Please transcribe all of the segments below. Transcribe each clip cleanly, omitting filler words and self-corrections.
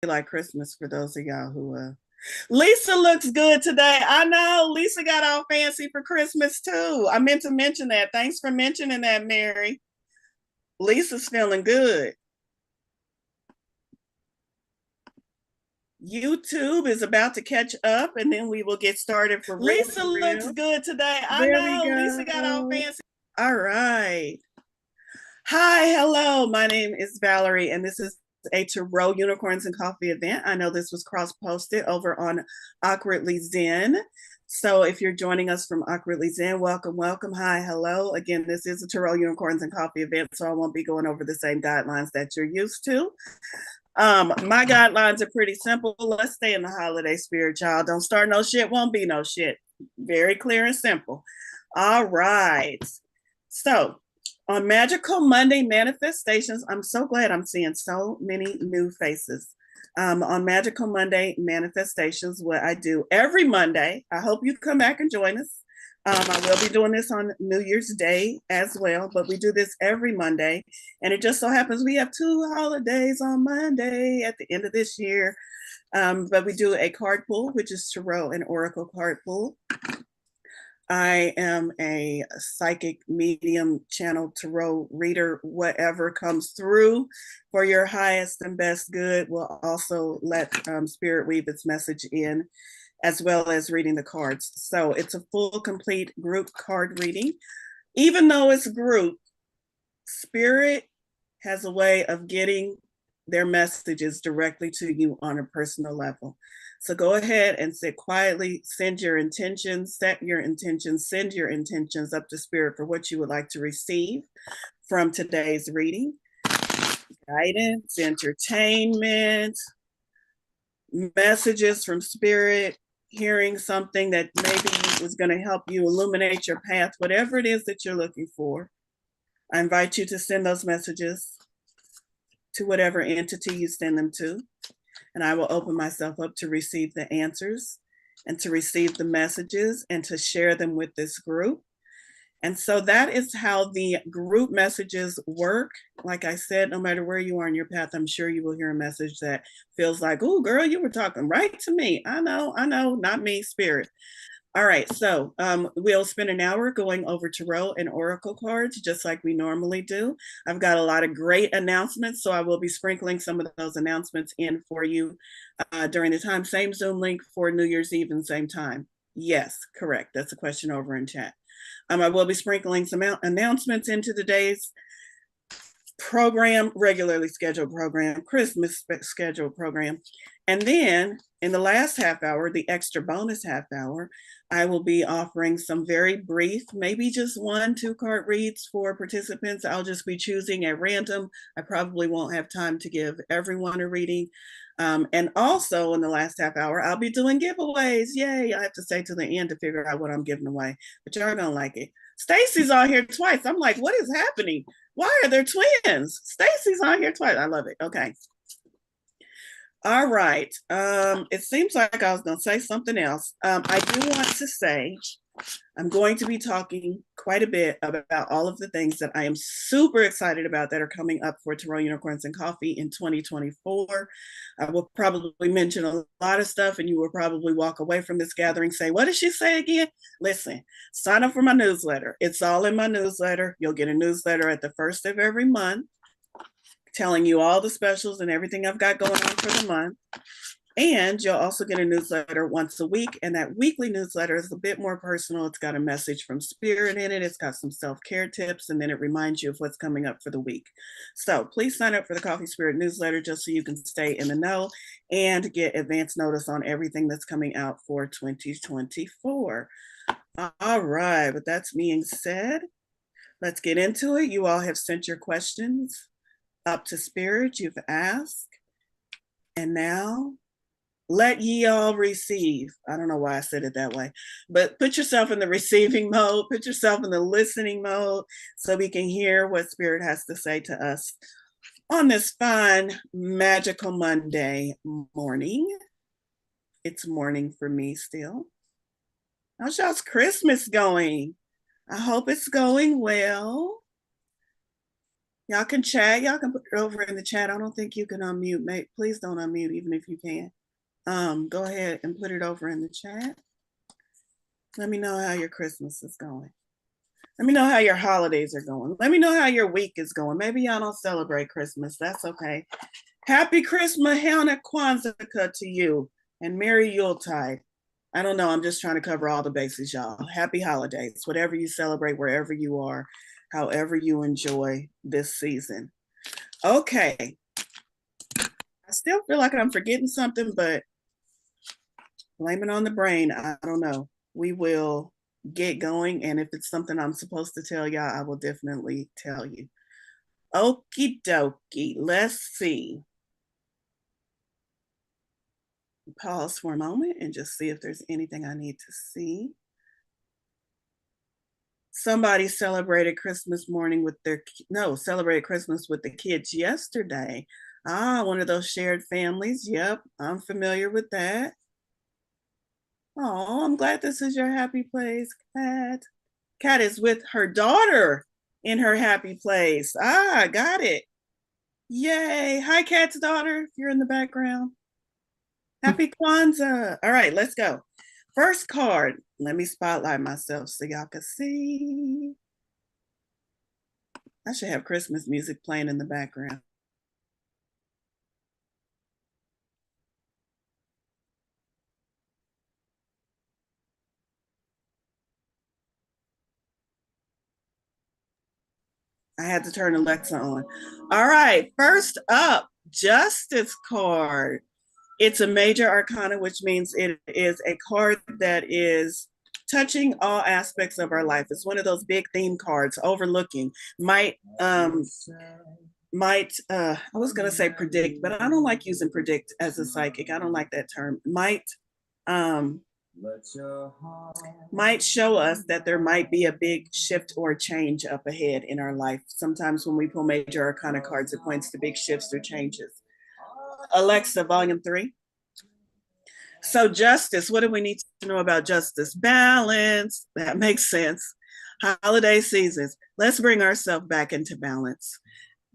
like Christmas for those of y'all who Lisa looks good today. I know Lisa got all fancy for Christmas too. I meant to mention that. Thanks for mentioning that, Mary. Lisa's feeling good. YouTube is about to catch up and then we will get started for real. Lisa looks good today. I know Lisa got all fancy. All right. Hi, hello. My name is Valorie and this is a Tarot Unicorns and Coffee event. I know this was cross-posted over on Awkwardly Zen. So if you're joining us from Awkwardly Zen, welcome, welcome. Hi, hello. Again, this is a Tarot Unicorns and Coffee event, so I won't be going over the same guidelines that you're used to. My guidelines are pretty simple. Let's stay in the holiday spirit, y'all. Don't start no shit, won't be no shit. Very clear and simple. All right. So on Magical Monday Manifestations, I'm so glad I'm seeing so many new faces. On Magical Monday Manifestations, what I do every Monday, I hope you come back and join us. I will be doing this on New Year's Day as well, but we do this every Monday. And it just so happens we have 2 holidays on Monday at the end of this year. But we do a card pull, which is Tarot and Oracle card pull. I am a psychic medium channel tarot reader. Whatever comes through for your highest and best good will also let Spirit weave its message in, as well as reading the cards. So it's a full, complete group card reading. Even though it's group, Spirit has a way of getting their messages directly to you on a personal level. So go ahead and sit quietly, send your intentions, set your intentions, send your intentions up to Spirit for what you would like to receive from today's reading. Guidance, entertainment, messages from Spirit, hearing something that maybe was going to help you illuminate your path, whatever it is that you're looking for. I invite you to send those messages to whatever entity you send them to. And I will open myself up to receive the answers and to receive the messages and to share them with this group. And so that is how the group messages work. Like I said, no matter where you are in your path, I'm sure you will hear a message that feels like, oh, girl, you were talking right to me. I know, not me, Spirit. All right, so we'll spend an hour going over Tarot and Oracle cards, just like we normally do. I've got a lot of great announcements, so I will be sprinkling some of those announcements in for you during the time. Same Zoom link for New Year's Eve and same time. Yes, correct. That's a question over in chat. I will be sprinkling some announcements into today's program, regularly scheduled program, Christmas scheduled program. And then in the last half hour, the extra bonus half hour, I will be offering some very brief, maybe just 1-2 card reads for participants. I'll just be choosing at random. I probably won't have time to give everyone a reading. And also in the last half hour, I'll be doing giveaways. Yay, I have to stay to the end to figure out what I'm giving away, but y'all gonna like it. Stacy's on here twice. I'm like, what is happening? Why are there twins? Stacy's on here twice. I love it. Okay. All right. It seems like I was going to say something else. I do want to say I'm going to be talking quite a bit about all of the things that I am super excited about that are coming up for Tarot Unicorns and Coffee in 2024. I will probably mention a lot of stuff, and you will probably walk away from this gathering saying, what did she say again? Listen, sign up for my newsletter. It's all in my newsletter. You'll get a newsletter at the first of every month telling you all the specials and everything I've got going on for the month. And you'll also get a newsletter once a week. And that weekly newsletter is a bit more personal. It's got a message from Spirit in it. It's got some self-care tips. And then it reminds you of what's coming up for the week. So please sign up for the Coffee Spirit newsletter just so you can stay in the know and get advance notice on everything that's coming out for 2024. All right, with that being said, let's get into it. You all have sent your questions up to Spirit. You've asked. And now let ye all receive. I don't know why I said it that way, but put yourself in the receiving mode, put yourself in the listening mode so we can hear what Spirit has to say to us on this fine, magical Monday morning. It's morning for me still. How's y'all's Christmas going? I hope it's going well. Y'all can chat. Y'all can put it over in the chat. I don't think you can unmute. Mate, please don't unmute, even if you can. Go ahead and put it over in the chat. Let me know how your Christmas is going. Let me know how your holidays are going. Let me know how your week is going. Maybe y'all don't celebrate Christmas. That's okay. Happy Christmas, Hannah Kwanzaa to you, and Merry Yuletide. I don't know. I'm just trying to cover all the bases, y'all. Happy holidays, whatever you celebrate, wherever you are, however you enjoy this season. Okay. I still feel like I'm forgetting something, but blame it on the brain. I don't know. We will get going. And if it's something I'm supposed to tell y'all, I will definitely tell you. Okie dokie. Let's see. Pause for a moment and just see if there's anything I need to see. Somebody celebrated Christmas morning with celebrated Christmas with the kids yesterday. Ah, one of those shared families. Yep, I'm familiar with that. Oh, I'm glad this is your happy place, Kat. Kat is with her daughter in her happy place. Ah, got it. Yay. Hi, Kat's daughter, if you're in the background. Happy Kwanzaa. All right, let's go. First card. Let me spotlight myself so y'all can see. I should have Christmas music playing in the background. I had to turn Alexa on. All right, first up, Justice card. It's a major arcana, which means it is a card that is touching all aspects of our life. It's one of those big theme cards, overlooking, I was going to say predict, but I don't like using predict as a psychic. I don't like that term. Um, might show us that there might be a big shift or change up ahead in our life. Sometimes when we pull major arcana cards, it points to big shifts or changes. Alexa, volume 3. So justice, what do we need to know about justice? Balance, that makes sense. Holiday seasons, let's bring ourselves back into balance.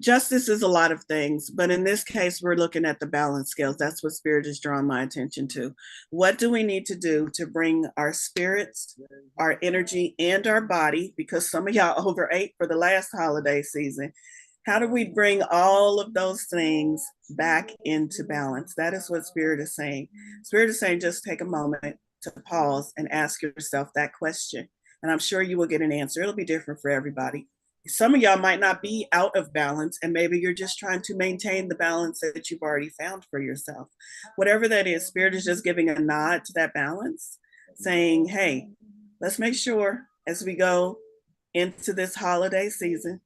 Justice is a lot of things, but in this case, we're looking at the balance scales. That's what spirit is drawing my attention to. What do we need to do to bring our spirits, our energy, and our body, because some of y'all overate for the last holiday season, how do we bring all of those things back into balance? That is what Spirit is saying. Spirit is saying just take a moment to pause and ask yourself that question. And I'm sure you will get an answer. It'll be different for everybody. Some of y'all might not be out of balance, and maybe you're just trying to maintain the balance that you've already found for yourself. Whatever that is, Spirit is just giving a nod to that balance, saying, hey, let's make sure as we go into this holiday season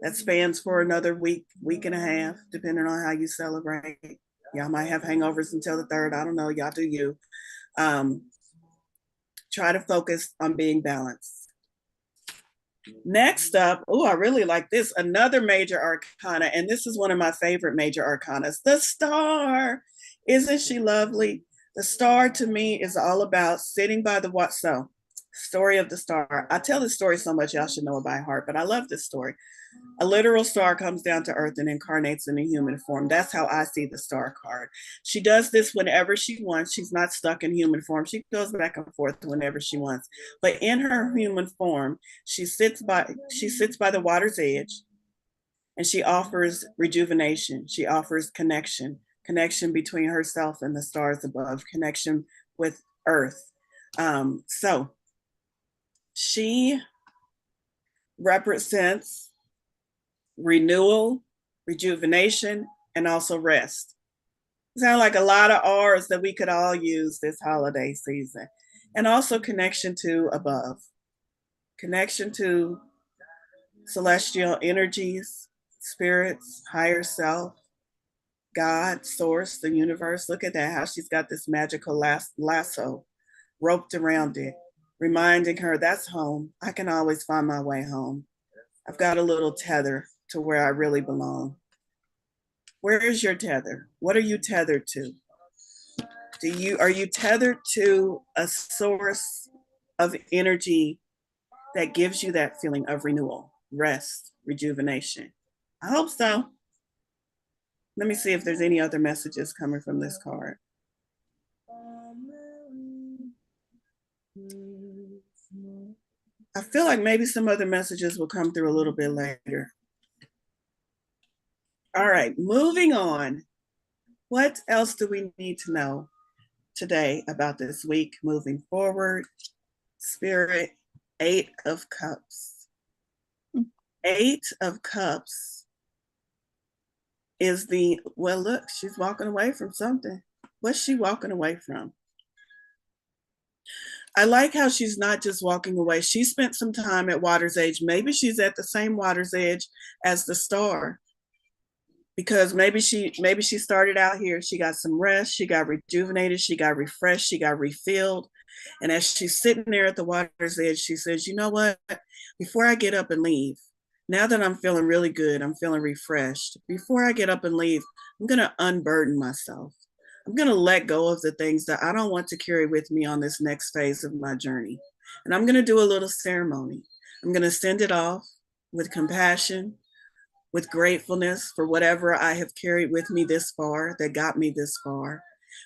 that spans for another week, week and a half, depending on how you celebrate. Y'all might have hangovers until the 3rd. I don't know. Y'all do you. Try to focus on being balanced. Next up, oh, I really like this. Another major arcana, and this is one of my favorite major arcanas, the star. Isn't she lovely? The star to me is all about sitting by the what. So, story of the star. I tell this story so much, y'all should know it by heart, but I love this story. A literal star comes down to earth and incarnates in a human form. That's how I see the star card. She does this whenever she wants. She's not stuck in human form. She goes back and forth whenever she wants. But in her human form, she sits by the water's edge, and she offers rejuvenation. She offers connection between herself and the stars above, connection with earth. So she represents renewal, rejuvenation, and also rest. Sound like a lot of R's that we could all use this holiday season. And also connection to above, connection to celestial energies, spirits, higher self, God, source, the universe. Look at that, how she's got this magical lasso roped around it, reminding her that's home. I can always find my way home. I've got a little tether to where I really belong. Where is your tether? What are you tethered to? Are you tethered to a source of energy that gives you that feeling of renewal, rest, rejuvenation? I hope so. Let me see if there's any other messages coming from this card. I feel like maybe some other messages will come through a little bit later. All right, moving on. What else do we need to know today about this week moving forward? Spirit, 8 of Cups. 8 of Cups is the, well, look, she's walking away from something. What's she walking away from? I like how she's not just walking away. She spent some time at water's edge. Maybe she's at the same water's edge as the star, because maybe she started out here. She got some rest. She got rejuvenated. She got refreshed. She got refilled. And as she's sitting there at the water's edge, she says, you know what? Before I get up and leave, now that I'm feeling really good, I'm feeling refreshed. Before I get up and leave, I'm going to unburden myself. I'm going to let go of the things that I don't want to carry with me on this next phase of my journey. And I'm going to do a little ceremony. I'm going to send it off with compassion, with gratefulness for whatever I have carried with me this far, that got me this far,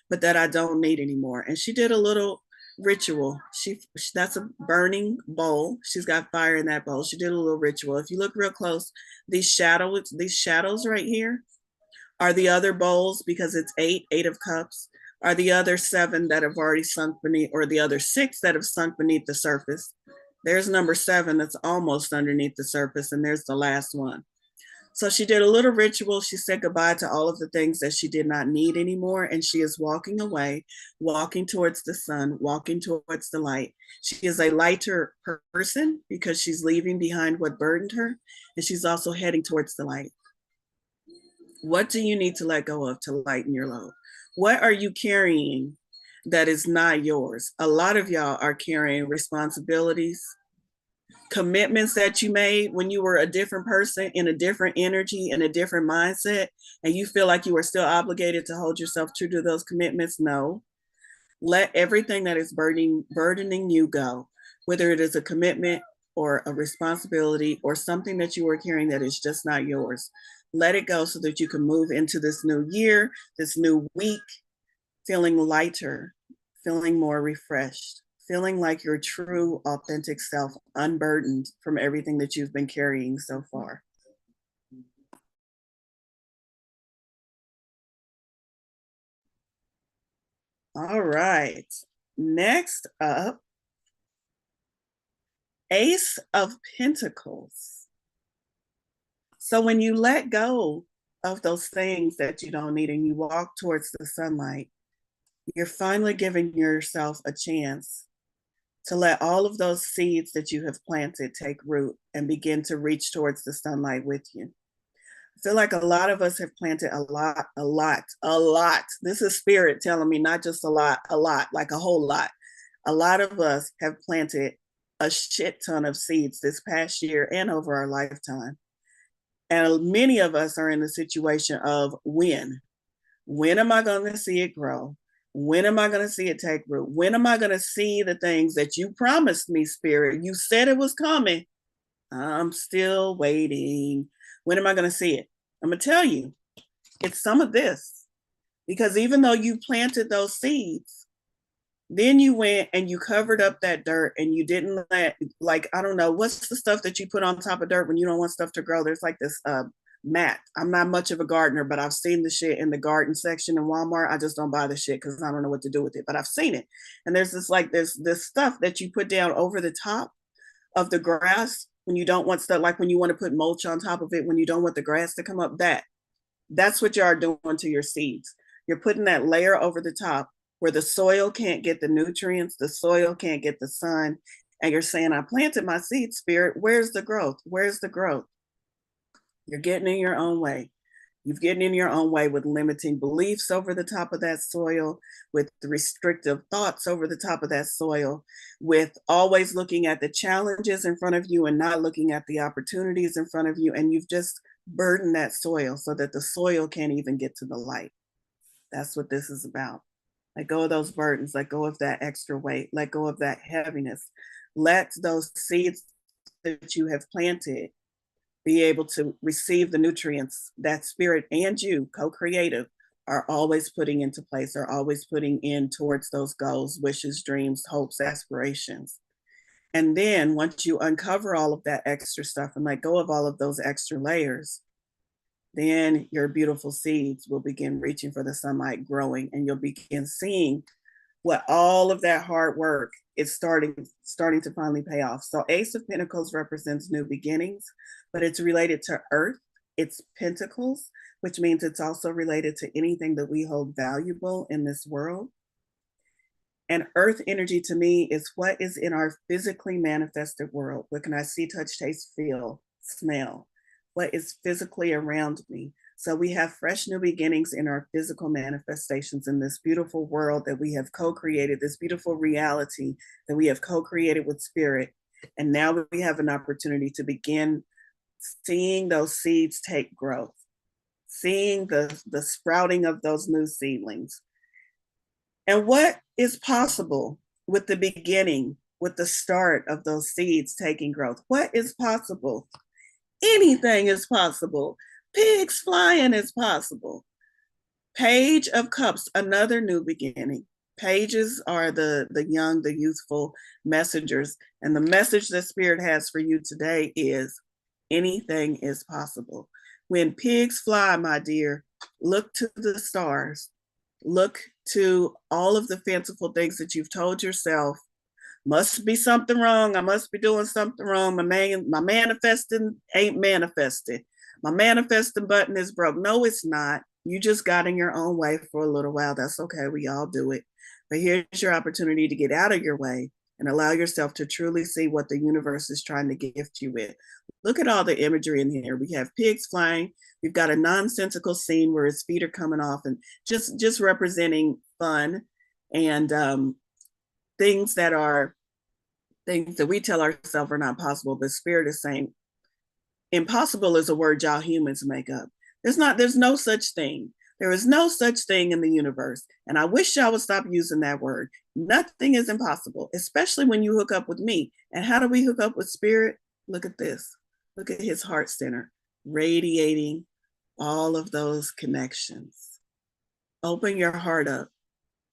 but that I don't need anymore. And she did a little ritual. That's a burning bowl. She's got fire in that bowl. She did a little ritual. If you look real close, these shadows right here are the other bowls, because it's 8 of Cups, are the other 7 that have already sunk beneath, or the other 6 that have sunk beneath the surface. There's number 7 that's almost underneath the surface, and there's the last one. So she did a little ritual. She said goodbye to all of the things that she did not need anymore. And she is walking away, walking towards the sun, walking towards the light. She is a lighter person because she's leaving behind what burdened her. And she's also heading towards the light. What do you need to let go of to lighten your load? What are you carrying that is not yours? A lot of y'all are carrying responsibilities, commitments that you made when you were a different person, in a different energy, in a different mindset, and you feel like you are still obligated to hold yourself true to those commitments. No, let everything that is burdening you go, whether it is a commitment or a responsibility or something that you are carrying that is just not yours. Let it go so that you can move into this new year, this new week, feeling lighter, feeling more refreshed, feeling like your true, authentic self, unburdened from everything that you've been carrying so far. All right. Next up, Ace of Pentacles. So when you let go of those things that you don't need and you walk towards the sunlight, you're finally giving yourself a chance to let all of those seeds that you have planted take root and begin to reach towards the sunlight with you. I feel like a lot of us have planted a lot. This is spirit telling me not just a lot, like a whole lot. A lot of us have planted a shit ton of seeds this past year and over our lifetime. And many of us are in the situation of when am I going to see it grow? When am I going to see it take root? When am I going to see the things that you promised me, Spirit? You said it was coming. I'm still waiting. When am I going to see it? I'm going to tell you, it's some of this. Because even though you planted those seeds, then you went and you covered up that dirt and you didn't let, like, I don't know, what's the stuff that you put on top of dirt when you don't want stuff to grow? There's like this mat. I'm not much of a gardener, but I've seen the shit in the garden section in Walmart. I just don't buy the shit because I don't know what to do with it, but I've seen it. And there's this stuff that you put down over the top of the grass when you don't want stuff, like when you want to put mulch on top of it, when you don't want the grass to come up, that's what you are doing to your seeds. You're putting that layer over the top where the soil can't get the nutrients, the soil can't get the sun. And you're saying, I planted my seed, Spirit. Where's the growth? Where's the growth? You're getting in your own way. You've getting in your own way with limiting beliefs over the top of that soil, with restrictive thoughts over the top of that soil, with always looking at the challenges in front of you and not looking at the opportunities in front of you. And you've just burdened that soil so that the soil can't even get to the light. That's what this is about. Let go of those burdens, let go of that extra weight, let go of that heaviness. Let those seeds that you have planted be able to receive the nutrients that spirit and you, co-creative, are always putting into place, are always putting in towards those goals, wishes, dreams, hopes, aspirations. And then once you uncover all of that extra stuff and let go of all of those extra layers, then your beautiful seeds will begin reaching for the sunlight, growing, and you'll begin seeing what all of that hard work is starting to finally pay off. So Ace of Pentacles represents new beginnings, but it's related to Earth. It's Pentacles, which means it's also related to anything that we hold valuable in this world. And Earth energy to me is what is in our physically manifested world. What can I see, touch, taste, feel, smell? What is physically around me? So we have fresh new beginnings in our physical manifestations in this beautiful world that we have co-created, this beautiful reality that we have co-created with spirit. And now we have an opportunity to begin seeing those seeds take growth, seeing the sprouting of those new seedlings. And what is possible with the beginning, with the start of those seeds taking growth? What is possible? Anything is possible. Pigs flying is possible. Page of Cups, another new beginning. Pages are the young, the youthful messengers. And the message that Spirit has for you today is anything is possible. When pigs fly, my dear, look to the stars. Look to all of the fanciful things that you've told yourself. Must be something wrong. I must be doing something wrong. My manifesting ain't manifested. My manifesting button is broke. No, it's not. You just got in your own way for a little while. That's okay. We all do it. But here's your opportunity to get out of your way and allow yourself to truly see what the universe is trying to gift you with. Look at all the imagery in here. We have pigs flying. We've got a nonsensical scene where his feet are coming off and just representing fun and things that we tell ourselves are not possible, but Spirit is saying impossible is a word y'all humans make up. There's no such thing. There is no such thing in the universe. And I wish y'all would stop using that word. Nothing is impossible, especially when you hook up with me. And how do we hook up with Spirit? Look at this. Look at his heart center, radiating all of those connections. Open your heart up.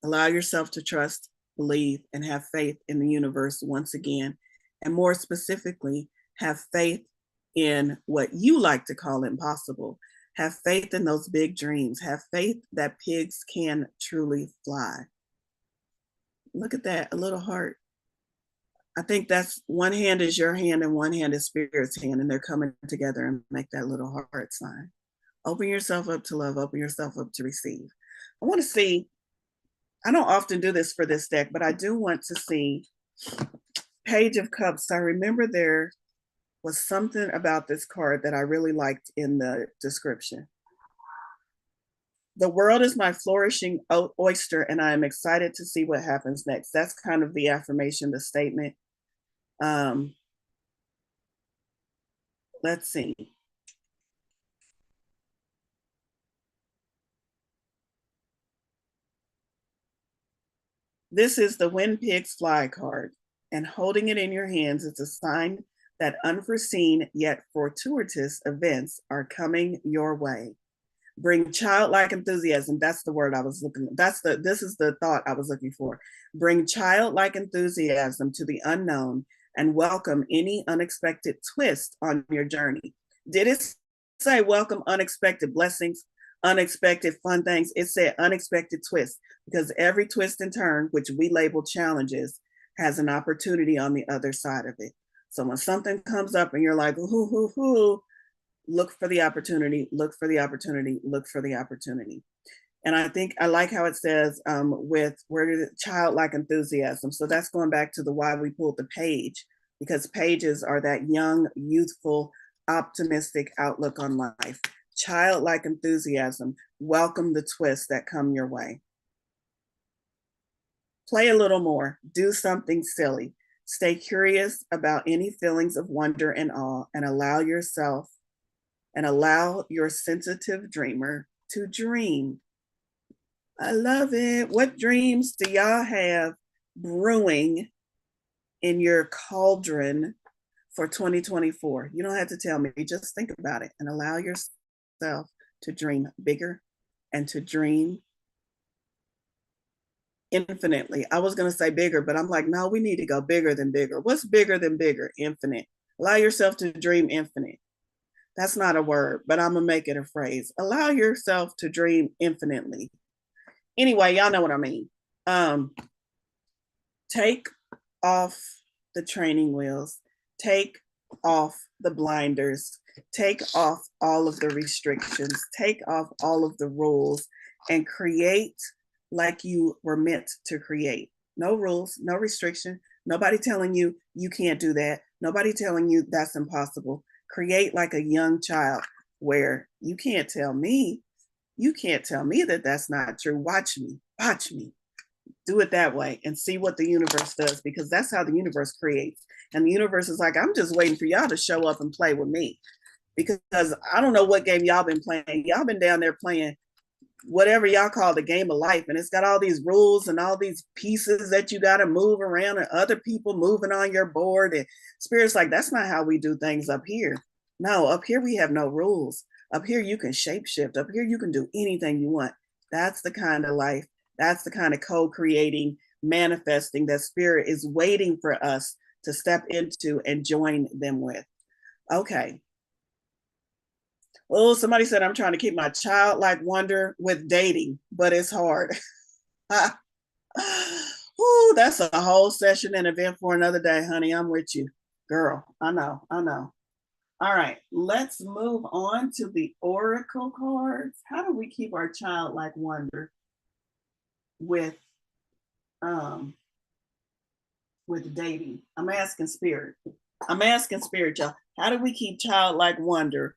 Allow yourself to trust, believe, and have faith in the universe once again. And more specifically, have faith in what you like to call impossible. Have faith in those big dreams. Have faith that pigs can truly fly. Look at that, a little heart. I think that's one hand is your hand and one hand is Spirit's hand, and they're coming together and make that little heart sign. Open yourself up to love. Open yourself up to receive. I want to see, I don't often do this for this deck, but I do want to see Page of Cups. I remember there was something about this card that I really liked in the description. The world is my flourishing oyster, and I am excited to see what happens next. That's kind of the affirmation, the statement. Let's see. This is the When Pigs Fly card, and holding it in your hands is a sign that unforeseen yet fortuitous events are coming your way. Bring childlike enthusiasm. That's the word I was looking for. This is the thought I was looking for. Bring childlike enthusiasm to the unknown and welcome any unexpected twist on your journey. Did it say welcome unexpected blessings, unexpected fun things? It said unexpected twist, because every twist and turn, which we label challenges, has an opportunity on the other side of it. So when something comes up and you're like, look for the opportunity, look for the opportunity, look for the opportunity. And I think I like how it says with where did it, childlike enthusiasm. So that's going back to the why we pulled the page, because pages are that young, youthful, optimistic outlook on life. Childlike enthusiasm. Welcome the twists that come your way. Play a little more. Do something silly. Stay curious about any feelings of wonder and awe, and allow your sensitive dreamer to dream. I love it. What dreams do y'all have brewing in your cauldron for 2024? You don't have to tell me, just think about it and allow yourself to dream bigger and to dream infinitely. I was going to say bigger, but I'm like, no, we need to go bigger than bigger. What's bigger than bigger? Infinite. Allow yourself to dream infinite. That's not a word, but I'm going to make it a phrase. Allow yourself to dream infinitely. Anyway, y'all know what I mean. Take off the training wheels, take off the blinders, take off all of the restrictions, take off all of the rules, and create like you were meant to create. No rules, no restriction, nobody telling you you can't do that, nobody telling you that's impossible. Create like a young child where you can't tell me that that's not true. Watch me. Do it that way and see what the universe does, because that's how the universe creates. And the universe is like, I'm just waiting for y'all to show up and play with me, because I don't know what game y'all been playing. Y'all been down there playing whatever y'all call the game of life, and it's got all these rules and all these pieces that you got to move around and other people moving on your board, and Spirit's like, that's not how we do things up here. No, up here we have no rules. Up here you can shapeshift. Up here you can do anything you want. That's the kind of life, that's the kind of co-creating, manifesting that Spirit is waiting for us to step into and join them with. Okay. Oh, somebody said I'm trying to keep my childlike wonder with dating, but it's hard. Ooh, that's a whole session and event for another day, honey. I'm with you, girl. I know. All right, let's move on to the oracle cards. How do we keep our childlike wonder with dating? I'm asking Spirit, y'all. How do we keep childlike wonder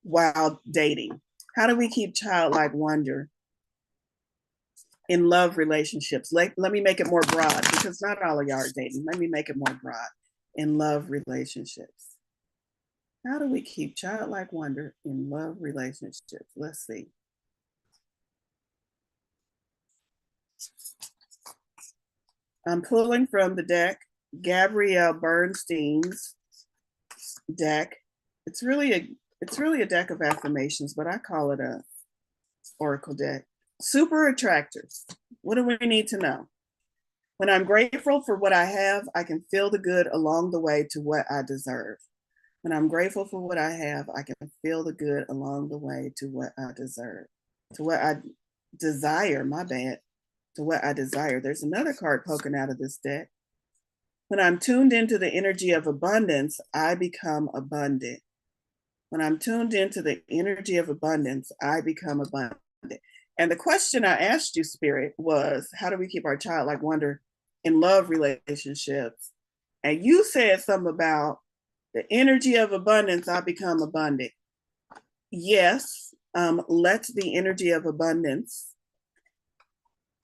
while dating? How do we keep childlike wonder in love relationships? Let me make it more broad, because not all of y'all are dating. Let me make it more broad. In love relationships. How do we keep childlike wonder in love relationships? Let's see. I'm pulling from the deck, Gabrielle Bernstein's deck. It's really a deck of affirmations, but I call it a oracle deck. Super attractors. What do we need to know? When I'm grateful for what I have, I can feel the good along the way to what I deserve. When I'm grateful for what I have, I can feel the good along the way to what I deserve, to what I desire, my bad, to what I desire. There's another card poking out of this deck. When I'm tuned into the energy of abundance, I become abundant. When I'm tuned into the energy of abundance, I become abundant. And the question I asked you, Spirit, was, how do we keep our childlike wonder in love relationships? And you said something about the energy of abundance, I become abundant. Yes, let the energy of abundance,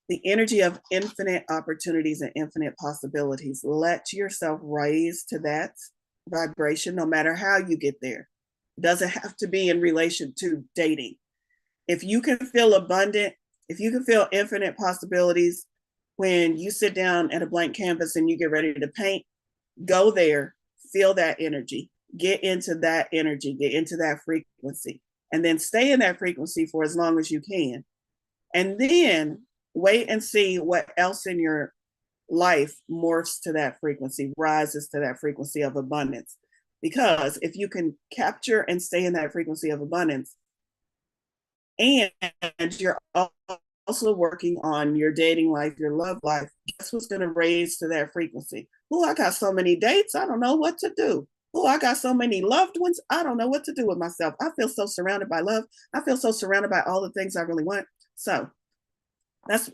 the energy of infinite opportunities and infinite possibilities, let yourself raise to that vibration, no matter how you get there. It doesn't have to be in relation to dating. If you can feel abundant, if you can feel infinite possibilities when you sit down at a blank canvas and you get ready to paint, go there, feel that energy, get into that energy, get into that frequency, and then stay in that frequency for as long as you can. And then wait and see what else in your life morphs to that frequency, rises to that frequency of abundance. Because if you can capture and stay in that frequency of abundance, and you're also working on your dating life, your love life, guess what's going to raise to that frequency? Oh, I got so many dates, I don't know what to do. Oh, I got so many loved ones, I don't know what to do with myself. I feel so surrounded by love. I feel so surrounded by all the things I really want. So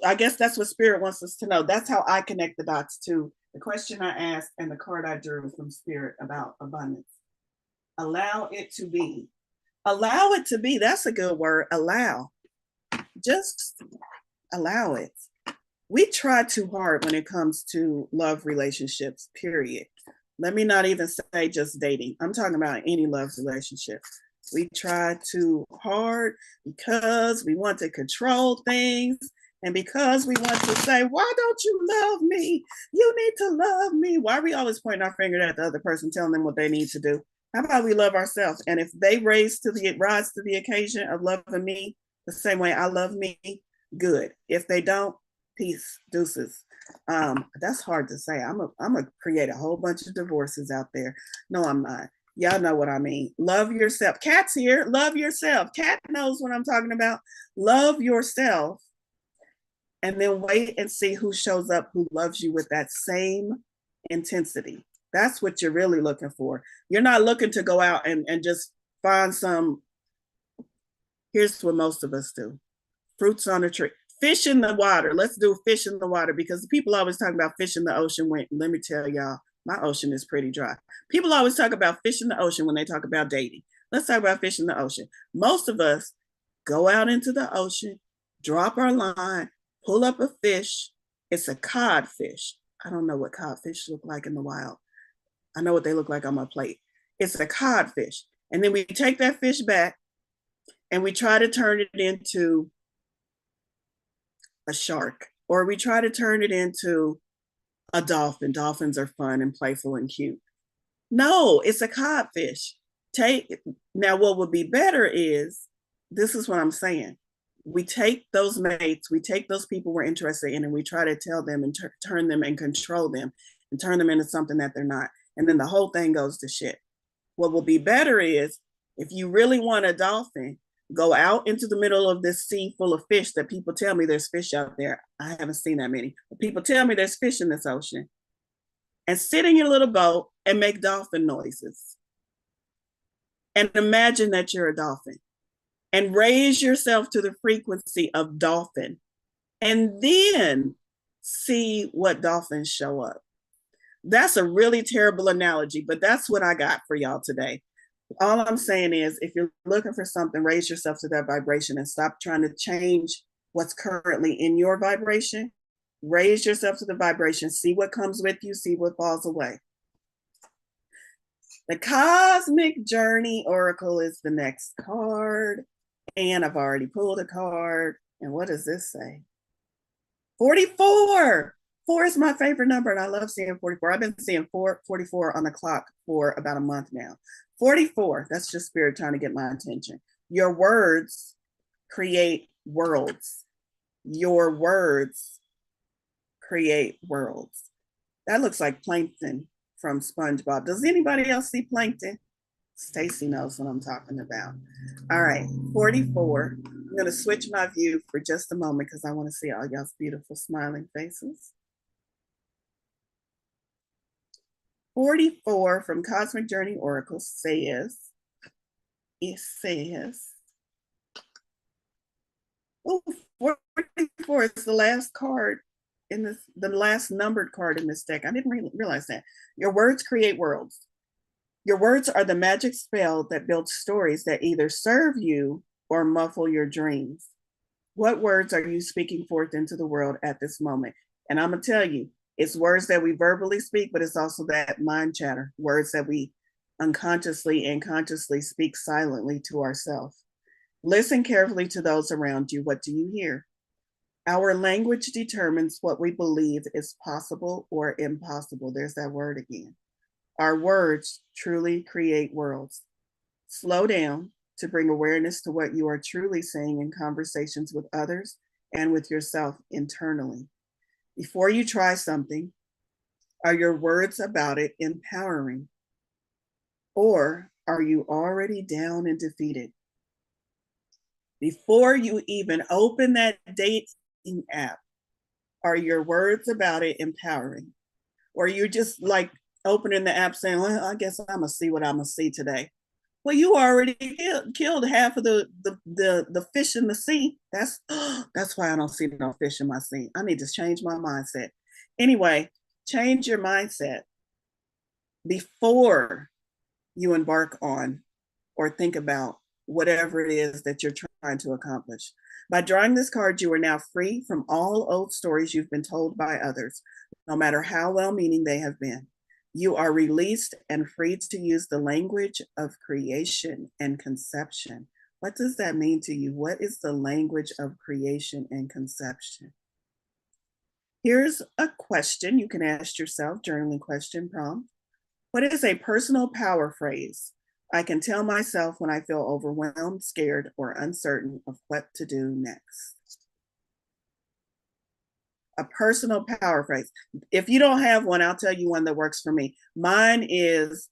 I guess that's what Spirit wants us to know. That's how I connect the dots to the question I asked and the card I drew from Spirit about abundance. Allow it to be. Allow it to be. That's a good word. Allow. Just allow it. We try too hard when it comes to love relationships, period. Let me not even say just dating. I'm talking about any love relationship. We try too hard because we want to control things And because we want to say, why don't you love me? You need to love me. Why are we always pointing our finger at the other person, telling them what they need to do? How about we love ourselves? And if they rise to the occasion of loving me the same way I love me, good. If they don't, peace, deuces. That's hard to say. I'm gonna create a whole bunch of divorces out there. No, I'm not. Y'all know what I mean. Love yourself. Kat's here. Love yourself. Kat knows what I'm talking about. Love yourself. And then wait and see who shows up who loves you with that same intensity. That's what you're really looking for. You're not looking to go out and just find some. Here's what most of us do: fruits on a tree. Fish in the water. Let's do fish in the water, because people always talk about fish in the ocean. When, let me tell y'all, my ocean is pretty dry. People always talk about fish in the ocean when they talk about dating. Let's talk about fish in the ocean. Most of us go out into the ocean, drop our line, pull up a fish. It's a codfish. I don't know what codfish look like in the wild. I know what they look like on my plate. It's a codfish. And then we take that fish back and we try to turn it into a shark, or we try to turn it into a dolphin. Dolphins are fun and playful and cute. No, it's a codfish. Now what would be better is, this is what I'm saying. We take those mates, we take those people we're interested in, and we try to tell them and turn them and control them and turn them into something that they're not. And then the whole thing goes to shit. What will be better is, if you really want a dolphin, go out into the middle of this sea full of fish that people tell me there's fish out there. I haven't seen that many, but people tell me there's fish in this ocean. And sit in your little boat and make dolphin noises. And imagine that you're a dolphin. And raise yourself to the frequency of dolphin. And then see what dolphins show up. That's a really terrible analogy, but that's what I got for y'all today. All I'm saying is, if you're looking for something, raise yourself to that vibration and stop trying to change what's currently in your vibration. Raise yourself to the vibration, see what comes with you, see what falls away. The Cosmic Journey Oracle is the next card. And I've already pulled a card. And what does this say? 44. 4 is my favorite number, and I love seeing 44. I've been seeing 44 on the clock for about a month now. 44, that's just spirit trying to get my attention. Your words create worlds. Your words create worlds. That looks like Plankton from SpongeBob. Does anybody else see Plankton? Stacy knows what I'm talking about. All right, 44. I'm going to switch my view for just a moment because I want to see all y'all's beautiful smiling faces. 44 from Cosmic Journey Oracle says, oh, 44 is the last card in this, the last numbered card in this deck. I didn't realize that. Your words create worlds. Your words are the magic spell that builds stories that either serve you or muffle your dreams. What words are you speaking forth into the world at this moment? And I'm going to tell you, it's words that we verbally speak, but it's also that mind chatter, words that we unconsciously and consciously speak silently to ourselves. Listen carefully to those around you. What do you hear? Our language determines what we believe is possible or impossible. There's that word again. Our words truly create worlds. Slow down to bring awareness to what you are truly saying in conversations with others and with yourself internally. Before you try something, are your words about it empowering? Or are you already down and defeated? Before you even open that dating app, are your words about it empowering? Or you just like opening the app saying, well, I guess I'm gonna see what I'm gonna see today. Well, you already killed half of the fish in the sea. That's why I don't see no fish in my sea. I need to change my mindset. Anyway, change your mindset before you embark on or think about whatever it is that you're trying to accomplish. By drawing this card, you are now free from all old stories you've been told by others, no matter how well-meaning they have been. You are released and free to use the language of creation and conception. What does that mean to you? What is the language of creation and conception? Here's a question you can ask yourself, journaling question prompt. What is a personal power phrase I can tell myself when I feel overwhelmed, scared, or uncertain of what to do next? A personal power phrase. If you don't have one, I'll tell you one that works for me. Mine is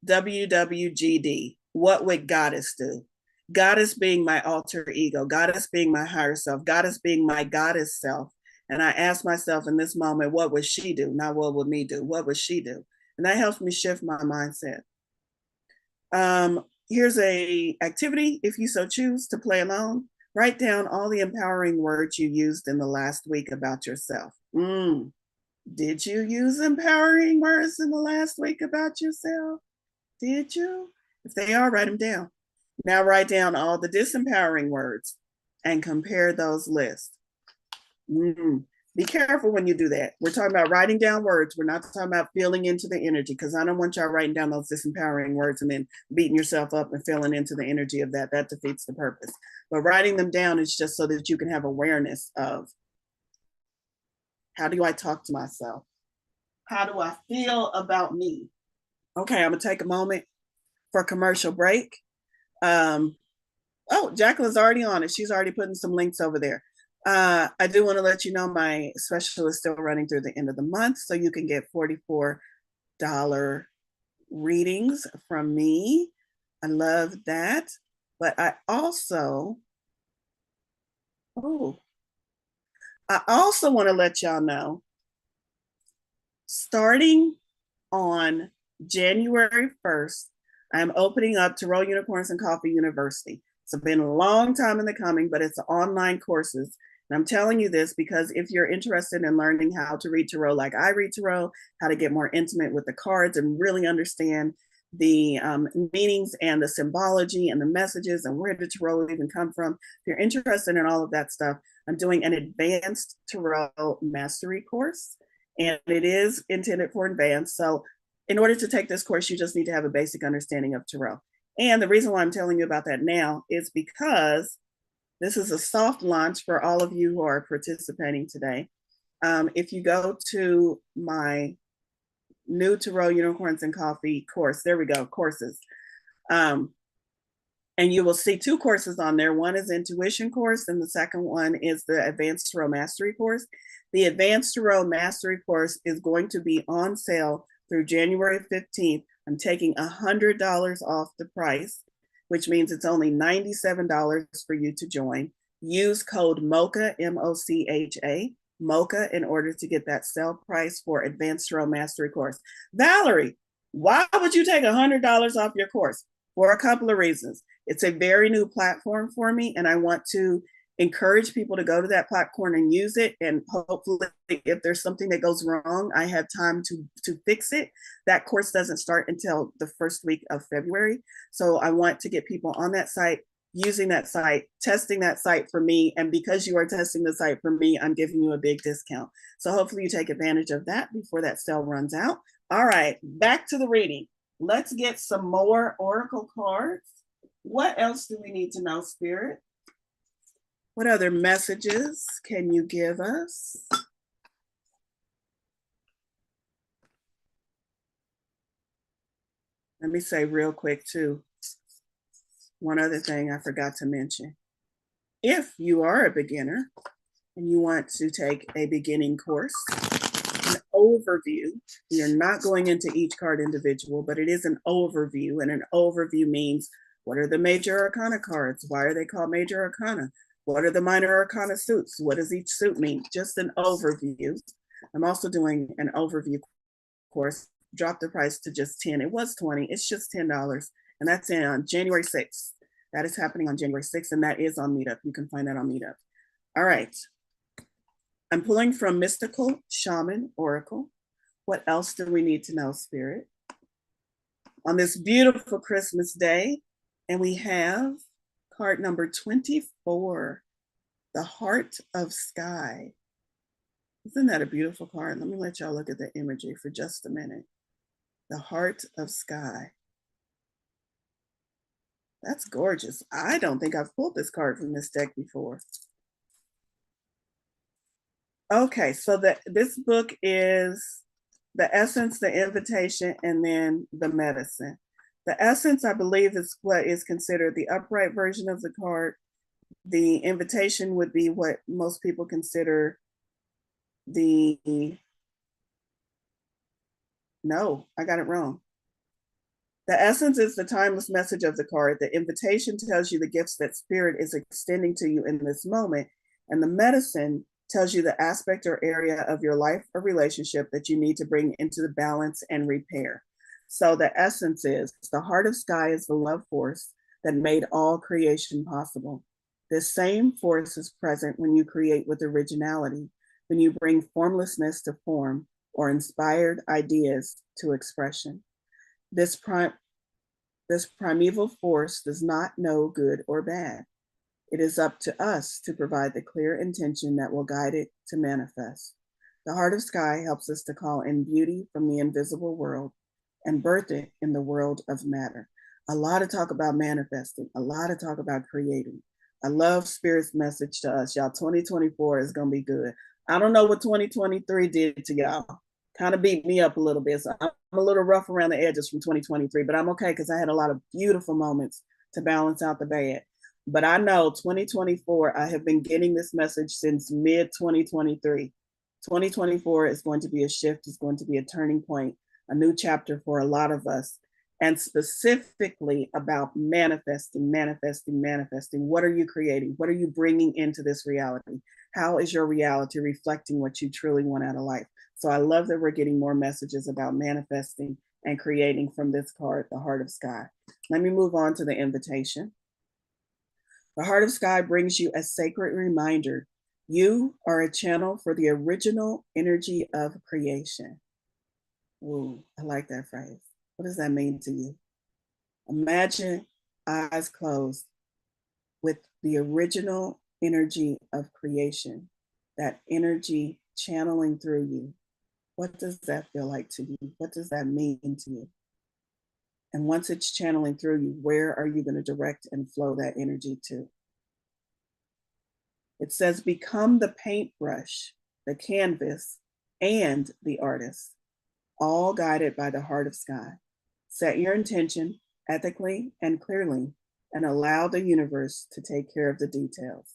WWGD. What would Goddess do? Goddess being my alter ego, Goddess being my higher self, Goddess being my goddess self. And I ask myself in this moment, what would she do? Not what would me do? What would she do? And that helps me shift my mindset. Here's a activity, if you so choose to play alone. Write down all the empowering words you used in the last week about yourself. Did you use empowering words in the last week about yourself? Did you? If they are, write them down. Now write down all the disempowering words and compare those lists. Be careful when you do that. We're talking about writing down words. We're not talking about feeling into the energy, because I don't want y'all writing down those disempowering words and then beating yourself up and feeling into the energy of that. That defeats the purpose. But writing them down is just so that you can have awareness of, how do I talk to myself? How do I feel about me? Okay, I'm gonna take a moment for a commercial break. Oh, Jacqueline's already on it. She's already putting some links over there. I do want to let you know my special is still running through the end of the month, so you can get $44 readings from me. I love that. But I also want to let y'all know, starting on January 1st, I'm opening up Tarot Unicorns and Coffee University. It's been a long time in the coming, but it's online courses. And I'm telling you this because if you're interested in learning how to read tarot like I read tarot, how to get more intimate with the cards and really understand the meanings and the symbology and the messages and where did tarot even come from, if you're interested in all of that stuff, I'm doing an advanced tarot mastery course, and it is intended for advanced. So in order to take this course, you just need to have a basic understanding of tarot. And the reason why I'm telling you about that now is because this is a soft launch for all of you who are participating today. If you go to my new Tarot Unicorns and Coffee course, there we go, courses. And you will see two courses on there. One is Intuition course, and the second one is the Advanced Tarot Mastery course. The Advanced Tarot Mastery course is going to be on sale through January 15th. I'm taking $100 off the price, which means it's only $97 for you to join. Use code MOCHA, M-O-C-H-A, MOCHA, in order to get that sale price for Advanced Tarot Mastery course. Valerie, why would you take $100 off your course? For a couple of reasons. It's a very new platform for me, and I want to encourage people to go to that platform and use it. And hopefully, if there's something that goes wrong, I have time to fix it. That course doesn't start until the first week of February. So I want to get people on that site, using that site, testing that site for me. And because you are testing the site for me, I'm giving you a big discount. So hopefully you take advantage of that before that sale runs out. All right, back to the reading. Let's get some more oracle cards. What else do we need to know, Spirit? What other messages can you give us? Let me say real quick too, one other thing I forgot to mention. If you are a beginner and you want to take a beginning course, an overview, you're not going into each card individual, but it is an overview, and an overview means, what are the major arcana cards? Why are they called major arcana? What are the minor arcana suits? What does each suit mean? Just an overview. I'm also doing an overview course. Drop the price to just 10. It was 20. It's just $10. And that's on January 6th. That is happening on January 6th, and that is on Meetup. You can find that on Meetup. All right. I'm pulling from Mystical Shaman Oracle. What else do we need to know, Spirit? On this beautiful Christmas day, and we have card number 24, the Heart of Sky. Isn't that a beautiful card? Let me let y'all look at the imagery for just a minute. The Heart of Sky. That's gorgeous. I don't think I've pulled this card from this deck before. Okay, so this book is the essence, the invitation, and then the medicine. The essence, I believe, is what is considered the upright version of the card. The invitation would be what most people consider the, no, I got it wrong. The essence is the timeless message of the card. The invitation tells you the gifts that spirit is extending to you in this moment. And the medicine tells you the aspect or area of your life or relationship that you need to bring into the balance and repair. So the essence is the heart of sky is the love force that made all creation possible. This same force is present when you create with originality, when you bring formlessness to form or inspired ideas to expression. This primeval force does not know good or bad. It is up to us to provide the clear intention that will guide it to manifest. The heart of sky helps us to call in beauty from the invisible world and birth it in the world of matter. A lot of talk about manifesting, a lot of talk about creating. I love Spirit's message to us. Y'all, 2024 is going to be good. I don't know what 2023 did to y'all. Kind of beat me up a little bit. So I'm a little rough around the edges from 2023, but I'm okay because I had a lot of beautiful moments to balance out the bad. But I know 2024, I have been getting this message since mid 2023. 2024 is going to be a shift, is going to be a turning point, a new chapter for a lot of us, and specifically about manifesting, manifesting, manifesting. What are you creating? What are you bringing into this reality? How is your reality reflecting what you truly want out of life? So I love that we're getting more messages about manifesting and creating from this card, the Heart of Sky. Let me move on to the invitation. The Heart of Sky brings you a sacred reminder. You are a channel for the original energy of creation. Ooh, I like that phrase. What does that mean to you? Imagine eyes closed with the original energy of creation, that energy channeling through you. What does that feel like to you? What does that mean to you? And once it's channeling through you, where are you going to direct and flow that energy to? It says, become the paintbrush, the canvas, and the artist, all guided by the Heart of Sky. Set your intention ethically and clearly, and allow the universe to take care of the details.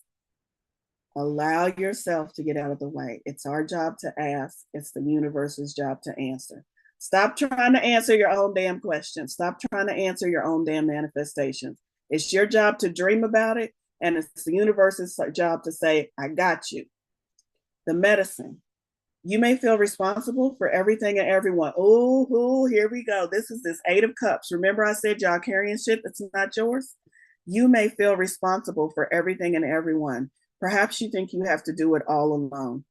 Allow yourself to get out of the way. It's our job to ask. It's the universe's job to answer. Stop trying to answer your own damn questions. Stop trying to answer your own damn manifestations. It's your job to dream about it, and it's the universe's job to say, I got you. The medicine. You may feel responsible for everything and everyone. Oh, here we go. This is this 8 of Cups. Remember I said y'all carrying shit that's not yours? You may feel responsible for everything and everyone. Perhaps you think you have to do it all alone.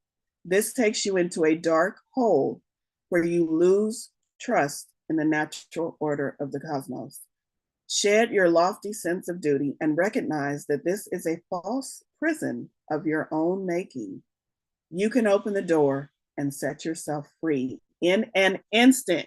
This takes you into a dark hole where you lose trust in the natural order of the cosmos. Shed your lofty sense of duty and recognize that this is a false prison of your own making. You can open the door and set yourself free in an instant.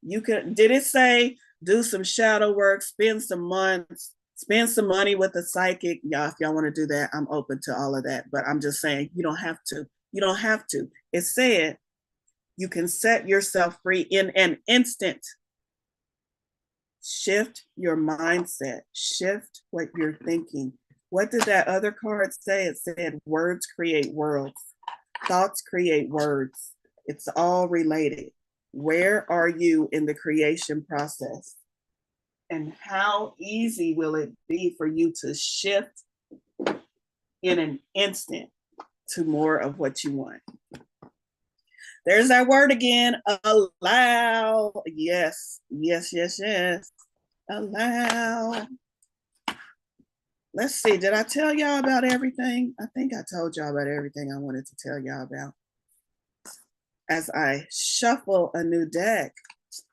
You can, did it say do some shadow work, spend some months, spend some money with a psychic? Y'all, if y'all want to do that, I'm open to all of that. But I'm just saying, you don't have to. You don't have to. It said you can set yourself free in an instant. Shift your mindset. Shift what you're thinking. What did that other card say? It said words create worlds. Thoughts create words. It's all related. Where are you in the creation process? And how easy will it be for you to shift in an instant to more of what you want? There's that word again, allow. Yes, yes, yes, yes. Allow. Let's see, did I tell y'all about everything? I think I told y'all about everything I wanted to tell y'all about. As I shuffle a new deck,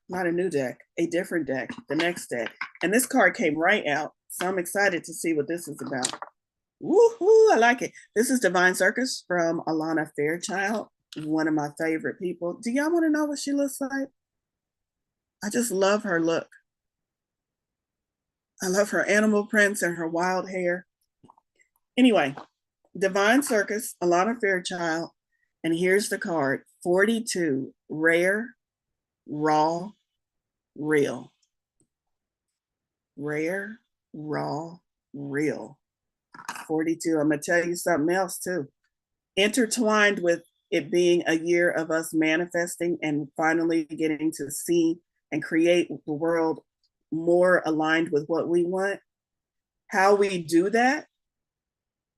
not a new deck, a different deck, the next deck. And this card came right out. So I'm excited to see what this is about. Woohoo, I like it. This is Divine Circus from Alana Fairchild, one of my favorite people. Do y'all want to know what she looks like? I just love her look. I love her animal prints and her wild hair. Anyway, Divine Circus, Alana Fairchild, and here's the card, 42, rare, raw, real. Rare, raw, real. 42. I'm going to tell you something else too. Intertwined with it being a year of us manifesting and finally getting to see and create the world more aligned with what we want. How we do that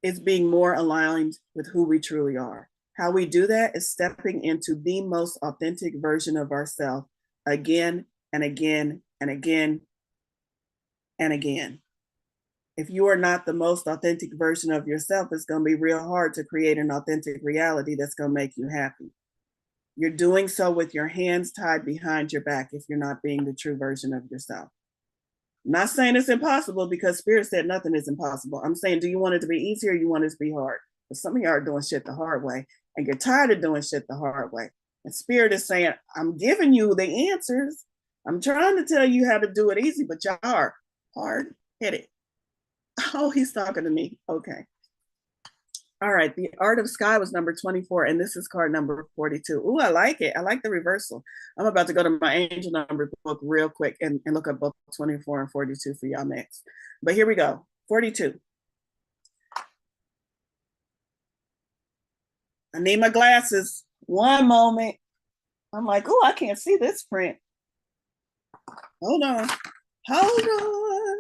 is being more aligned with who we truly are. How we do that is stepping into the most authentic version of ourselves again and again and again and again. If you are not the most authentic version of yourself, it's going to be real hard to create an authentic reality that's going to make you happy. You're doing so with your hands tied behind your back if you're not being the true version of yourself. I'm not saying it's impossible because Spirit said nothing is impossible. I'm saying, do you want it to be easy or you want it to be hard? But some of y'all are doing shit the hard way and you're tired of doing shit the hard way. And Spirit is saying, I'm giving you the answers. I'm trying to tell you how to do it easy, but y'all are hard-headed. Oh, he's talking to me. Okay. All right. The Art of Sky was number 24, and this is card number 42. Ooh, I like it. I like the reversal. I'm about to go to my angel number book real quick and look up both 24 and 42 for y'all next. But here we go. 42. I need my glasses. One moment. I'm like, oh, I can't see this print. Hold on. Hold on.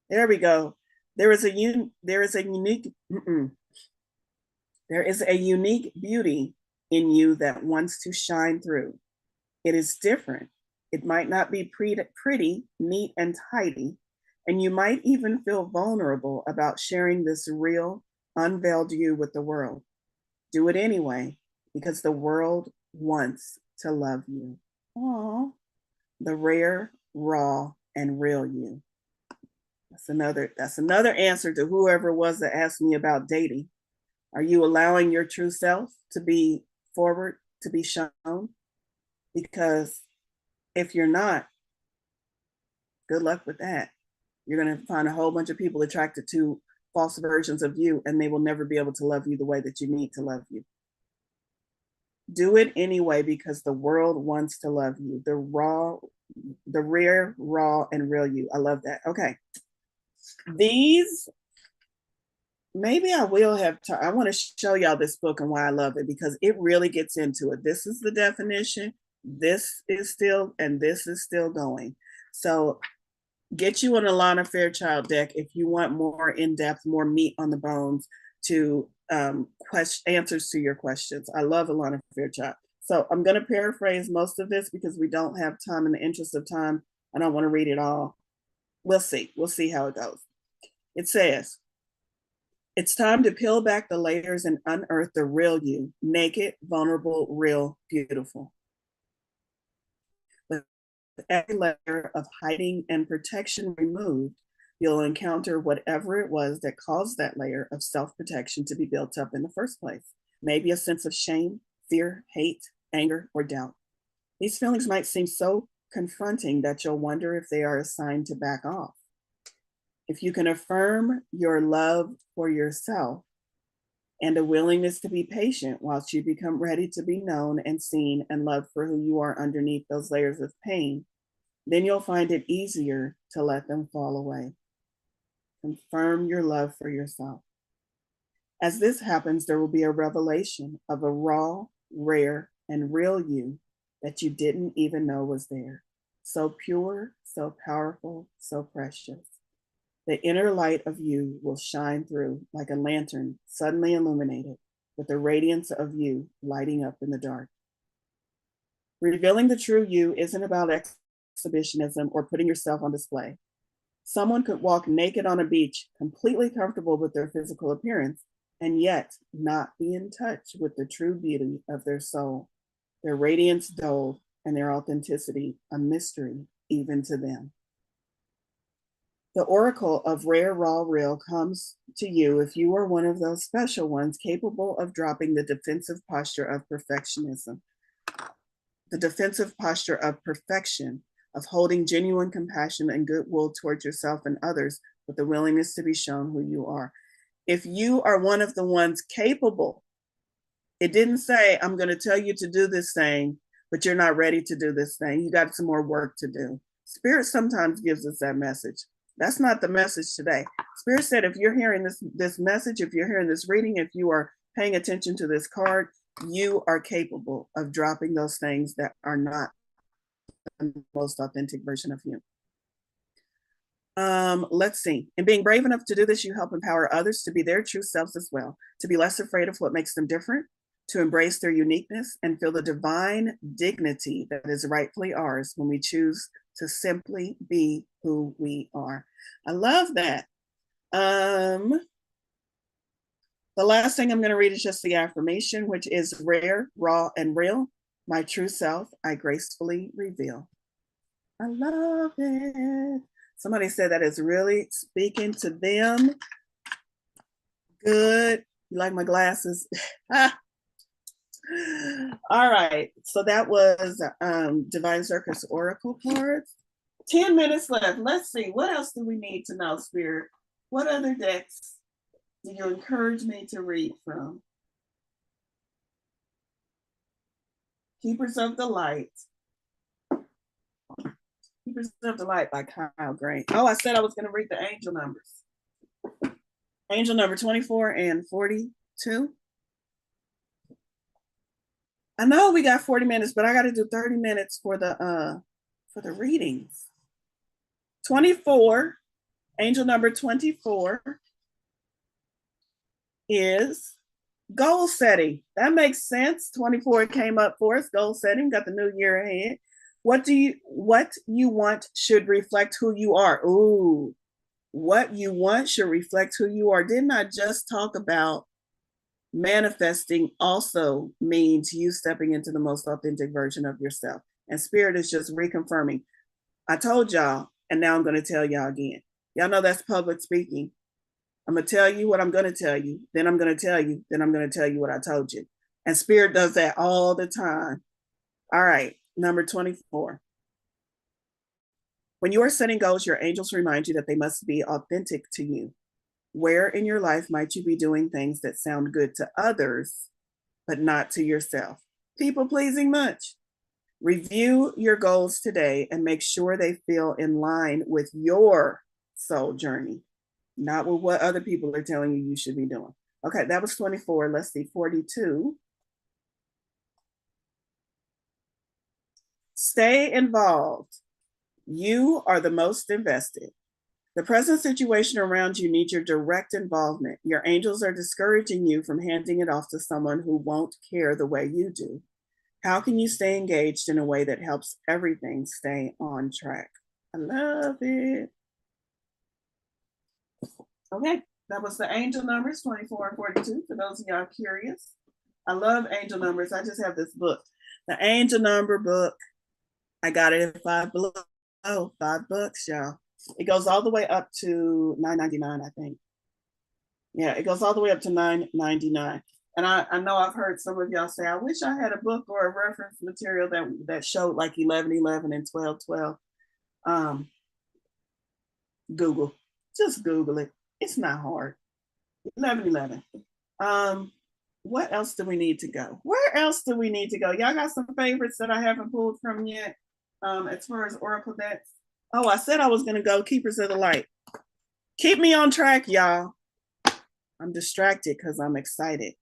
There we go. There is a unique beauty in you that wants to shine through. It is different. It might not be pretty, neat, and tidy, and you might even feel vulnerable about sharing this real, unveiled you with the world. Do it anyway, because the world wants to love you. Aww. The rare, raw, and real you. That's another answer to whoever it was that asked me about dating. Are you allowing your true self to be forward, to be shown? Because if you're not, good luck with that. You're going to find a whole bunch of people attracted to false versions of you, and they will never be able to love you the way that you need to love you. Do it anyway because the world wants to love you. The rare, raw, and real you. I love that. Okay. These, maybe I will have time. I want to show y'all this book and why I love it because it really gets into it. This is the definition. This is still, and this is still going. So get you an Alana Fairchild deck if you want more in-depth, more meat on the bones to answers to your questions. I love Alana Fairchild. So I'm going to paraphrase most of this because we don't have time. In the interest of time, I don't want to read it all. We'll see. We'll see how it goes. It says, it's time to peel back the layers and unearth the real you, naked, vulnerable, real, beautiful. With every layer of hiding and protection removed, you'll encounter whatever it was that caused that layer of self-protection to be built up in the first place. Maybe a sense of shame, fear, hate, anger, or doubt. These feelings might seem so confronting that you'll wonder if they are a sign to back off. If you can affirm your love for yourself and a willingness to be patient whilst you become ready to be known and seen and loved for who you are underneath those layers of pain, then you'll find it easier to let them fall away. Confirm your love for yourself. As this happens, there will be a revelation of a raw, rare, and real you that you didn't even know was there. So pure, so powerful, so precious. The inner light of you will shine through like a lantern suddenly illuminated with the radiance of you lighting up in the dark. Revealing the true you isn't about exhibitionism or putting yourself on display. Someone could walk naked on a beach, completely comfortable with their physical appearance, and yet not be in touch with the true beauty of their soul, their radiance dulled, and their authenticity a mystery even to them. The oracle of rare, raw, real comes to you if you are one of those special ones capable of dropping the defensive posture of perfectionism. The defensive posture of perfection of holding genuine compassion and goodwill towards yourself and others with the willingness to be shown who you are. If you are one of the ones capable, it didn't say, I'm going to tell you to do this thing, but you're not ready to do this thing. You got some more work to do. Spirit sometimes gives us that message. That's not the message today. Spirit said, if you're hearing this message, if you're hearing this reading, if you are paying attention to this card, you are capable of dropping those things that are not the most authentic version of you. Let's see. In being brave enough to do this, you help empower others to be their true selves as well, to be less afraid of what makes them different, to embrace their uniqueness and feel the divine dignity that is rightfully ours when we choose to simply be who we are. I love that. The last thing I'm going to read is just the affirmation, which is rare, raw, and real. My true self, I gracefully reveal. I love it. Somebody said that is really speaking to them. Good. You like my glasses? All right. So that was Divine Circus Oracle cards. 10 minutes left. Let's see. What else do we need to know, Spirit? What other decks do you encourage me to read from? Keepers of the Light. Keepers of the Light by Kyle Gray. Oh, I said I was going to read the angel numbers. Angel number 24 and 42. I know we got 40 minutes, but I got to do 30 minutes for the readings. 24, angel number 24 is goal setting. That makes sense. 24 came up for us. Goal setting, got the new year ahead. What you want should reflect who you are. Ooh, what you want should reflect who you are. Didn't I just talk about manifesting also means you stepping into the most authentic version of yourself? And Spirit is just reconfirming. I told y'all, and now I'm going to tell y'all again. Y'all know that's public speaking. I'm going to tell you what I'm going to tell you. Then I'm going to tell you. Then I'm going to tell you what I told you. And Spirit does that all the time. All right, number 24. When you are setting goals, your angels remind you that they must be authentic to you. Where in your life might you be doing things that sound good to others, but not to yourself? People pleasing much. Review your goals today and make sure they feel in line with your soul journey, not with what other people are telling you you should be doing. Okay, that was 24. Let's see, 42. Stay involved. You are the most invested. The present situation around you needs your direct involvement. Your angels are discouraging you from handing it off to someone who won't care the way you do. How can you stay engaged in a way that helps everything stay on track? I love it. Okay, that was the angel numbers 24 and 42 for those of y'all curious. I love angel numbers. I just have this book, the angel number book. I got it at $5 below. $5, y'all. It goes all the way up to $9.99, I think. Yeah, it goes all the way up to $9.99. And I know I've heard some of y'all say, I wish I had a book or a reference material that showed like 11:11 and 12:12. Google, just Google it. It's not hard. 11:11. What else do we need to go? Where else do we need to go? Y'all got some favorites that I haven't pulled from yet, as far as Oracle decks? Oh, I said I was going to go Keepers of the Light. Keep me on track, y'all. I'm distracted because I'm excited.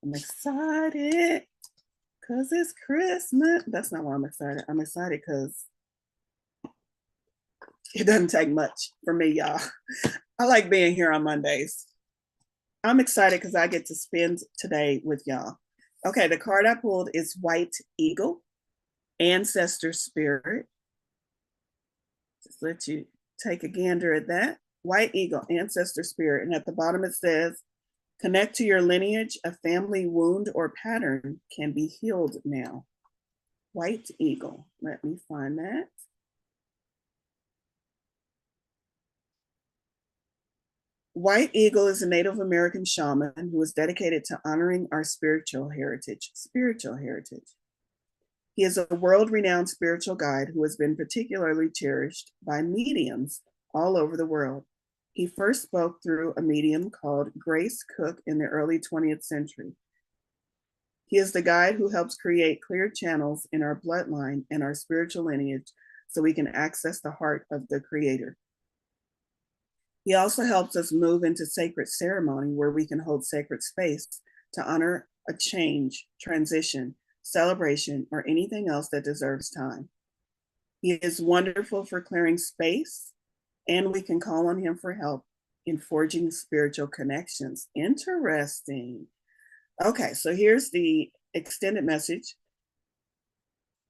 I'm excited because it's Christmas. That's not why I'm excited. I'm excited because it doesn't take much for me, y'all. I like being here on Mondays. I'm excited because I get to spend today with y'all. Okay, the card I pulled is White Eagle, Ancestor Spirit. Just let you take a gander at that. White Eagle, Ancestor Spirit. And at the bottom it says, connect to your lineage. A family wound or pattern can be healed now. White Eagle. Let me find that. White Eagle is a Native American shaman who is dedicated to honoring our spiritual heritage. Spiritual heritage. He is a world-renowned spiritual guide who has been particularly cherished by mediums all over the world. He first spoke through a medium called Grace Cook in the early 20th century. He is the guide who helps create clear channels in our bloodline and our spiritual lineage so we can access the heart of the Creator. He also helps us move into sacred ceremony where we can hold sacred space to honor a change, transition, celebration, or anything else that deserves time. He is wonderful for clearing space, and we can call on him for help in forging spiritual connections. Interesting. Okay, so here's the extended message.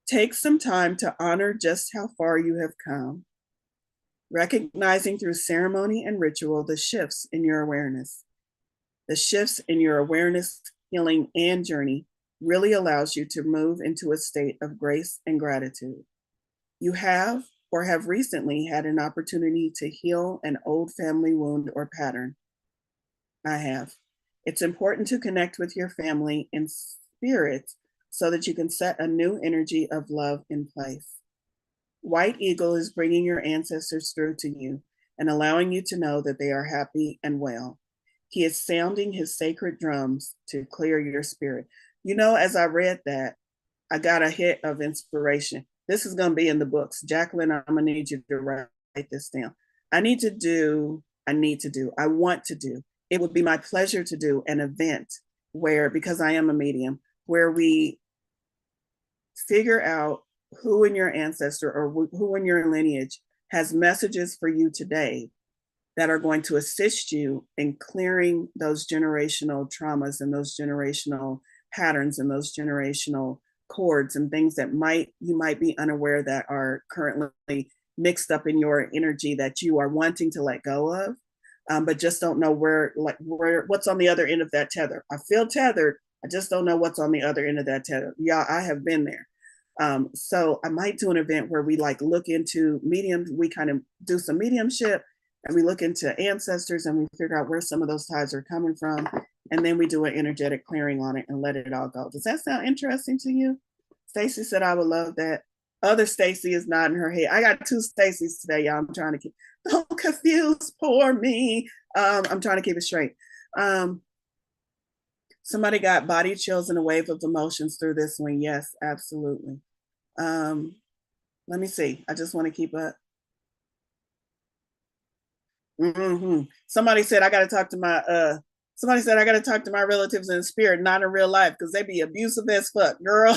Take some time to honor just how far you have come, recognizing through ceremony and ritual the shifts in your awareness. The shifts in your awareness, healing, and journey really allows you to move into a state of grace and gratitude. You have or have recently had an opportunity to heal an old family wound or pattern. I have. It's important to connect with your family in spirit so that you can set a new energy of love in place. White Eagle is bringing your ancestors through to you and allowing you to know that they are happy and well. He is sounding his sacred drums to clear your spirit. You know, as I read that, I got a hit of inspiration. This is going to be in the books. Jacqueline, I'm going to need you to write this down. I want to do, it would be my pleasure to do an event where, because I am a medium, where we figure out who in your ancestor or who in your lineage has messages for you today that are going to assist you in clearing those generational traumas and those generational patterns and those generational cords and things that you might be unaware that are currently mixed up in your energy that you are wanting to let go of, but just don't know what's on the other end of that tether. I feel tethered. I just don't know what's on the other end of that tether. Yeah, I have been there. So I might do an event where we look into mediums. We kind of do some mediumship and we look into ancestors and we figure out where some of those ties are coming from. And then we do an energetic clearing on it and let it all go. Does that sound interesting to you? Stacy said, I would love that. Other Stacy is nodding her head. I got two Stacys today, y'all. I'm trying to keep, don't confuse poor me. I'm trying to keep it straight. Somebody got body chills and a wave of emotions through this one. Yes, absolutely. Let me see. I just want to keep up. Somebody said I got to talk to my somebody said I got to talk to my relatives in spirit, not in real life, because they be abusive as fuck, girl,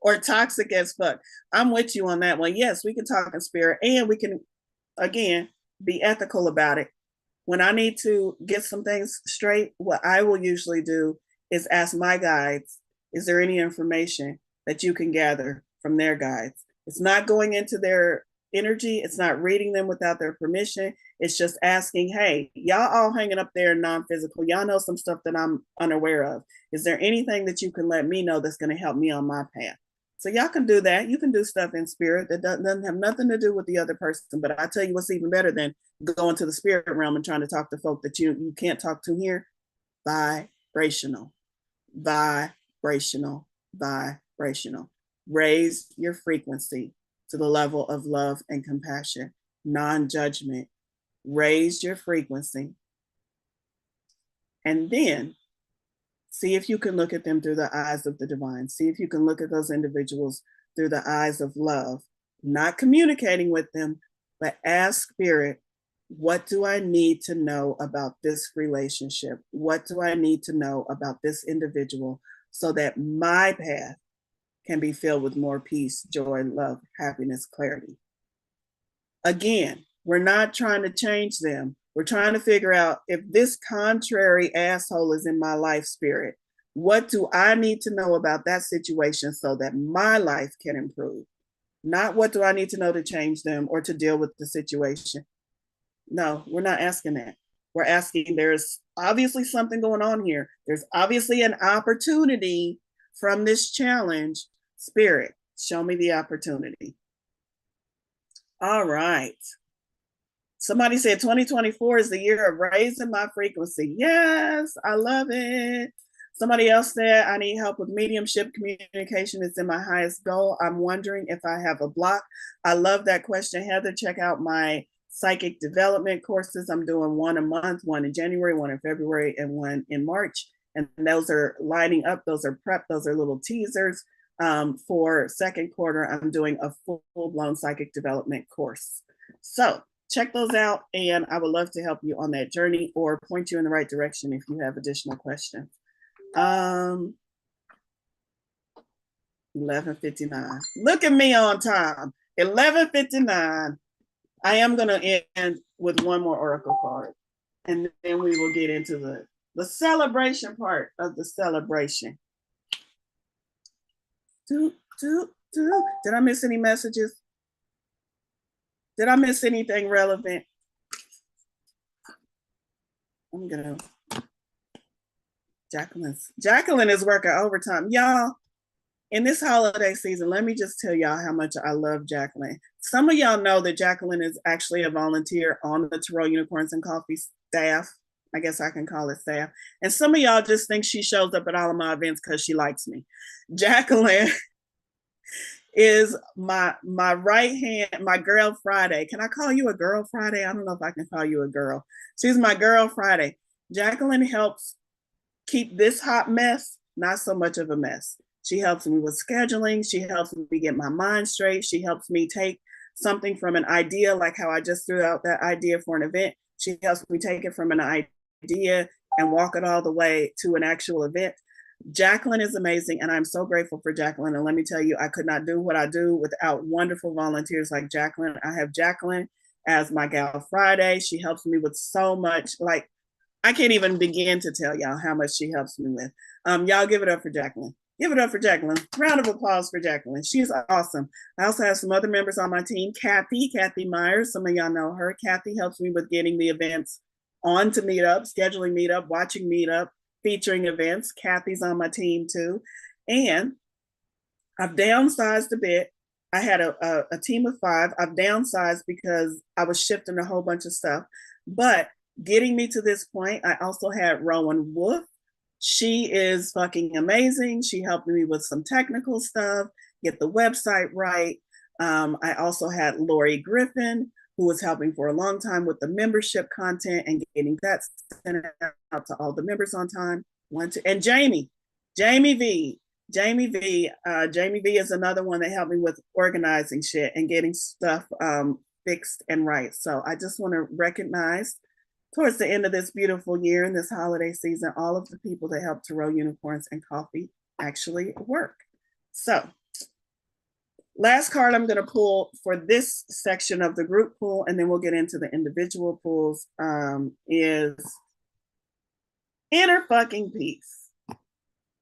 or toxic as fuck. I'm with you on that one. Yes, we can talk in spirit, and we can, again, be ethical about it. When I need to get some things straight, what I will usually do is ask my guides, is there any information that you can gather from their guides? It's not going into their energy. It's not reading them without their permission. It's just asking, hey, y'all all hanging up there non-physical. Y'all know some stuff that I'm unaware of. Is there anything that you can let me know that's going to help me on my path? So y'all can do that. You can do stuff in spirit that doesn't have nothing to do with the other person. But I tell you what's even better than going to the spirit realm and trying to talk to folk that you can't talk to here. Vibrational, vibrational, vibrational. Raise your frequency to the level of love and compassion, non-judgment. Raise your frequency. And then see if you can look at them through the eyes of the divine. See if you can look at those individuals through the eyes of love, not communicating with them, but ask spirit, what do I need to know about this relationship? What do I need to know about this individual so that my path can be filled with more peace, joy, love, happiness, clarity? Again, we're not trying to change them. We're trying to figure out if this contrary asshole is in my life, spirit, what do I need to know about that situation so that my life can improve? Not what do I need to know to change them or to deal with the situation. No, we're not asking that. We're asking, there's obviously something going on here. There's obviously an opportunity from this challenge. Spirit, show me the opportunity. All right. Somebody said 2024 is the year of raising my frequency. Yes, I love it. Somebody else said, I need help with mediumship. Communication is in my highest goal. I'm wondering if I have a block. I love that question, Heather. Check out my psychic development courses. I'm doing one a month, one in January, one in February, and one in March. And those are lining up. Those are prep. Those are little teasers. For second quarter, I'm doing a full-blown psychic development course. So check those out, and I would love to help you on that journey or point you in the right direction if you have additional questions. 11:59. Look at me on time. 11:59. I am going to end with one more oracle card, and then we will get into the celebration part of the celebration. Did I miss any messages? Did I miss anything relevant? I'm gonna. Jacqueline is working overtime, y'all. In this holiday season, let me just tell y'all how much I love Jacqueline. Some of y'all know that Jacqueline is actually a volunteer on the Tarot Unicorns and Coffee staff. I guess I can call it staff. And some of y'all just think she shows up at all of my events because she likes me. Jacqueline is my right hand, my girl Friday. Can I call you a girl Friday? I don't know if I can call you a girl. She's my girl Friday. Jacqueline helps keep this hot mess not so much of a mess. She helps me with scheduling. She helps me get my mind straight. She helps me take something from an idea, like how I just threw out that idea for an event. She helps me take it from an idea and walk it all the way to an actual event. Jacqueline is amazing, and I'm so grateful for Jacqueline. And let me tell you, I could not do what I do without wonderful volunteers like Jacqueline. I have Jacqueline as my gal Friday. She helps me with so much. Like, I can't even begin to tell y'all how much she helps me with. Y'all give it up for Jacqueline. Give it up for Jacqueline. Round of applause for Jacqueline. She's awesome. I also have some other members on my team. Kathy Myers. Some of y'all know her. Kathy helps me with getting the events onto Meetup, scheduling Meetup, watching Meetup, featuring events. Kathy's on my team too. And I've downsized a bit. I had a team of 5. I've downsized because I was shifting a whole bunch of stuff. But getting me to this point, I also had Rowan Wolf. She is fucking amazing. She helped me with some technical stuff, get the website right. I also had Lori Griffin, who was helping for a long time with the membership content and getting that sent out to all the members on time. And Jamie V. Jamie V is another one that helped me with organizing shit and getting stuff fixed and right. So I just want to recognize, towards the end of this beautiful year and this holiday season, all of the people that help Tarot Unicorns and Coffee actually work. So last card I'm going to pull for this section of the group pool, and then we'll get into the individual pools, is inner fucking peace.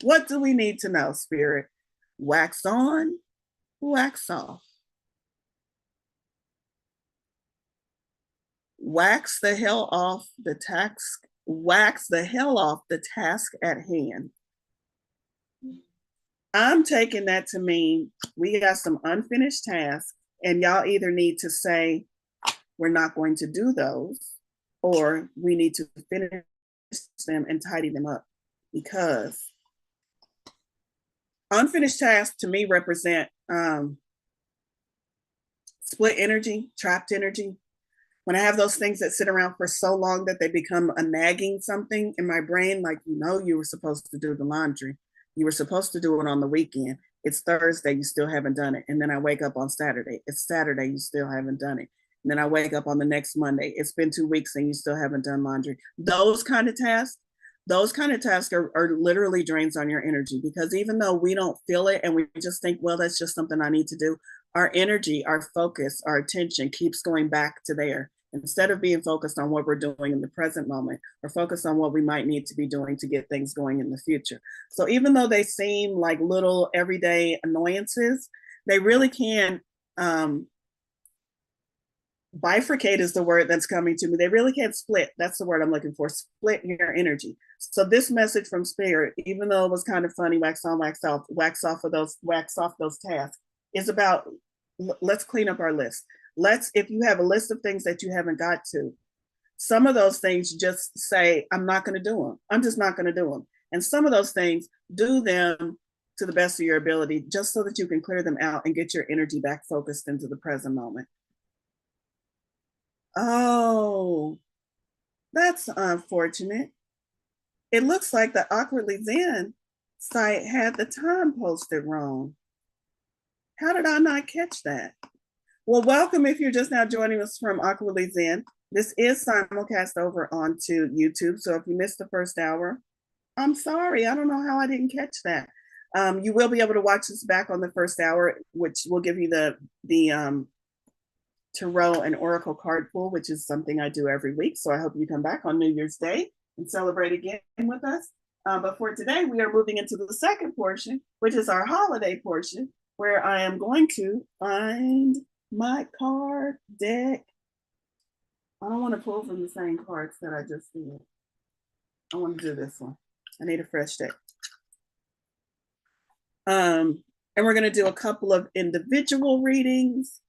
What do we need to know, Spirit? Wax on, wax off. Wax the hell off the task. Wax the hell off the task at hand. I'm taking that to mean we got some unfinished tasks, and y'all either need to say we're not going to do those, or we need to finish them and tidy them up, because unfinished tasks to me represent split energy, trapped energy. When I have those things that sit around for so long that they become a nagging something in my brain, like, you were supposed to do the laundry. You were supposed to do it on the weekend. It's Thursday, you still haven't done it. And then I wake up on Saturday. It's Saturday, you still haven't done it. And then I wake up on the next Monday. It's been 2 weeks and you still haven't done laundry. Those kind of tasks are literally drains on your energy, because even though we don't feel it and we just think, well, that's just something I need to do, our energy, our focus, our attention keeps going back to there. Instead of being focused on what we're doing in the present moment, or focused on what we might need to be doing to get things going in the future. So even though they seem like little everyday annoyances, they really can bifurcate is the word that's coming to me. They really can't split. That's the word I'm looking for. Split your energy. So this message from Spirit, even though it was kind of funny, wax on, wax off of those tasks, is about, let's clean up our list. If you have a list of things that you haven't got to, some of those things just say, I'm not going to do them. I'm just not going to do them. And some of those things, do them to the best of your ability, just so that you can clear them out and get your energy back focused into the present moment. Oh, that's unfortunate. It looks like the Awkwardly Zen site had the time posted wrong. How did I not catch that? Well, welcome if you're just now joining us from Awkwardly Zen. This is simulcast over onto YouTube. So if you missed the first hour, I'm sorry. I don't know how I didn't catch that. You will be able to watch this back on the first hour, which will give you the tarot and oracle card pool, which is something I do every week. So I hope you come back on New Year's Day and celebrate again with us. But for today, we are moving into the second portion, which is our holiday portion, where I am going to find my card deck. I don't want to pull from the same cards that I just did. I want to do this one. I need a fresh deck. And we're going to do a couple of individual readings.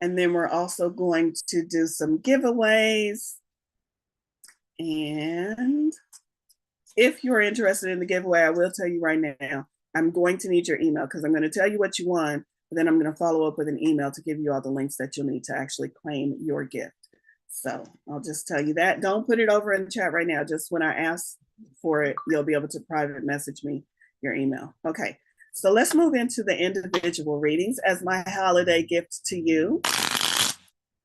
And then we're also going to do some giveaways. And if you're interested in the giveaway, I will tell you right now, I'm going to need your email because I'm going to tell you what you won, but then I'm going to follow up with an email to give you all the links that you'll need to actually claim your gift. So I'll just tell you that. Don't put it over in the chat right now. Just when I ask for it, you'll be able to private message me your email. Okay, so let's move into the individual readings as my holiday gift to you.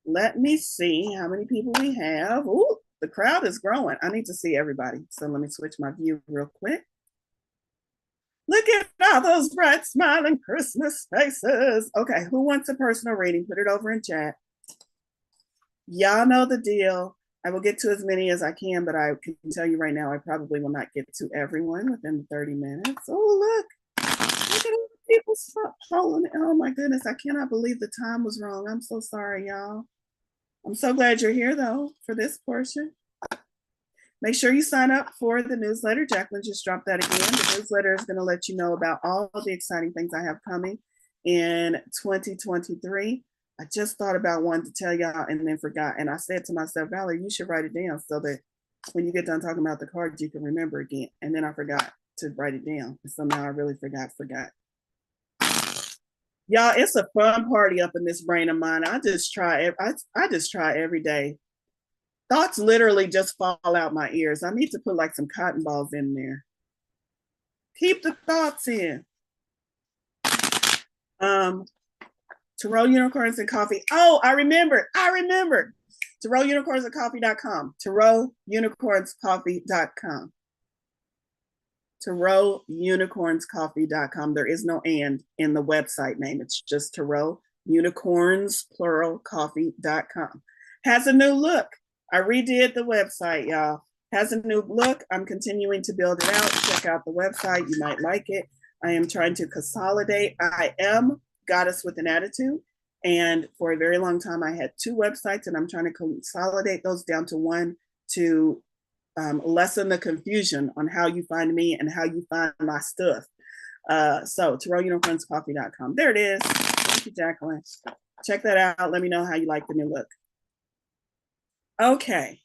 Let me see how many people we have. Ooh, the crowd is growing. I need to see everybody. So let me switch my view real quick. Look at all those bright, smiling Christmas faces. Okay, who wants a personal reading? Put it over in chat. Y'all know the deal. I will get to as many as I can, but I can tell you right now, I probably will not get to everyone within the 30 minutes. Oh, look at all the people polling. Oh my goodness, I cannot believe the time was wrong. I'm so sorry, y'all. I'm so glad you're here though for this portion. Make sure you sign up for the newsletter. Jacqueline just dropped that again. The newsletter is going to let you know about all the exciting things I have coming in 2023. I just thought about one to tell y'all and then forgot. And I said to myself, Valerie, you should write it down so that when you get done talking about the cards, you can remember again. And then I forgot to write it down. And so now I really forgot. Y'all, it's a fun party up in this brain of mine. I just try every day. Thoughts literally just fall out my ears. I need to put like some cotton balls in there. Keep the thoughts in. Tarot Unicorns and Coffee. Oh, I remembered. TarotUnicornsandCoffee.com. TarotUnicornsCoffee.com. TarotUnicornsCoffee.com. There is no and in the website name. It's just Tarot Unicorns, plural, Coffee.com. Has a new look. I redid the website, y'all. Has a new look. I'm continuing to build it out. Check out the website. You might like it. I am trying to consolidate. I am Goddess with an Attitude. And for a very long time, I had two websites, and I'm trying to consolidate those down to one to lessen the confusion on how you find me and how you find my stuff. So TarotUnicornsCoffee.com. There it is. Thank you, Jacqueline. Check that out. Let me know how you like the new look. Okay.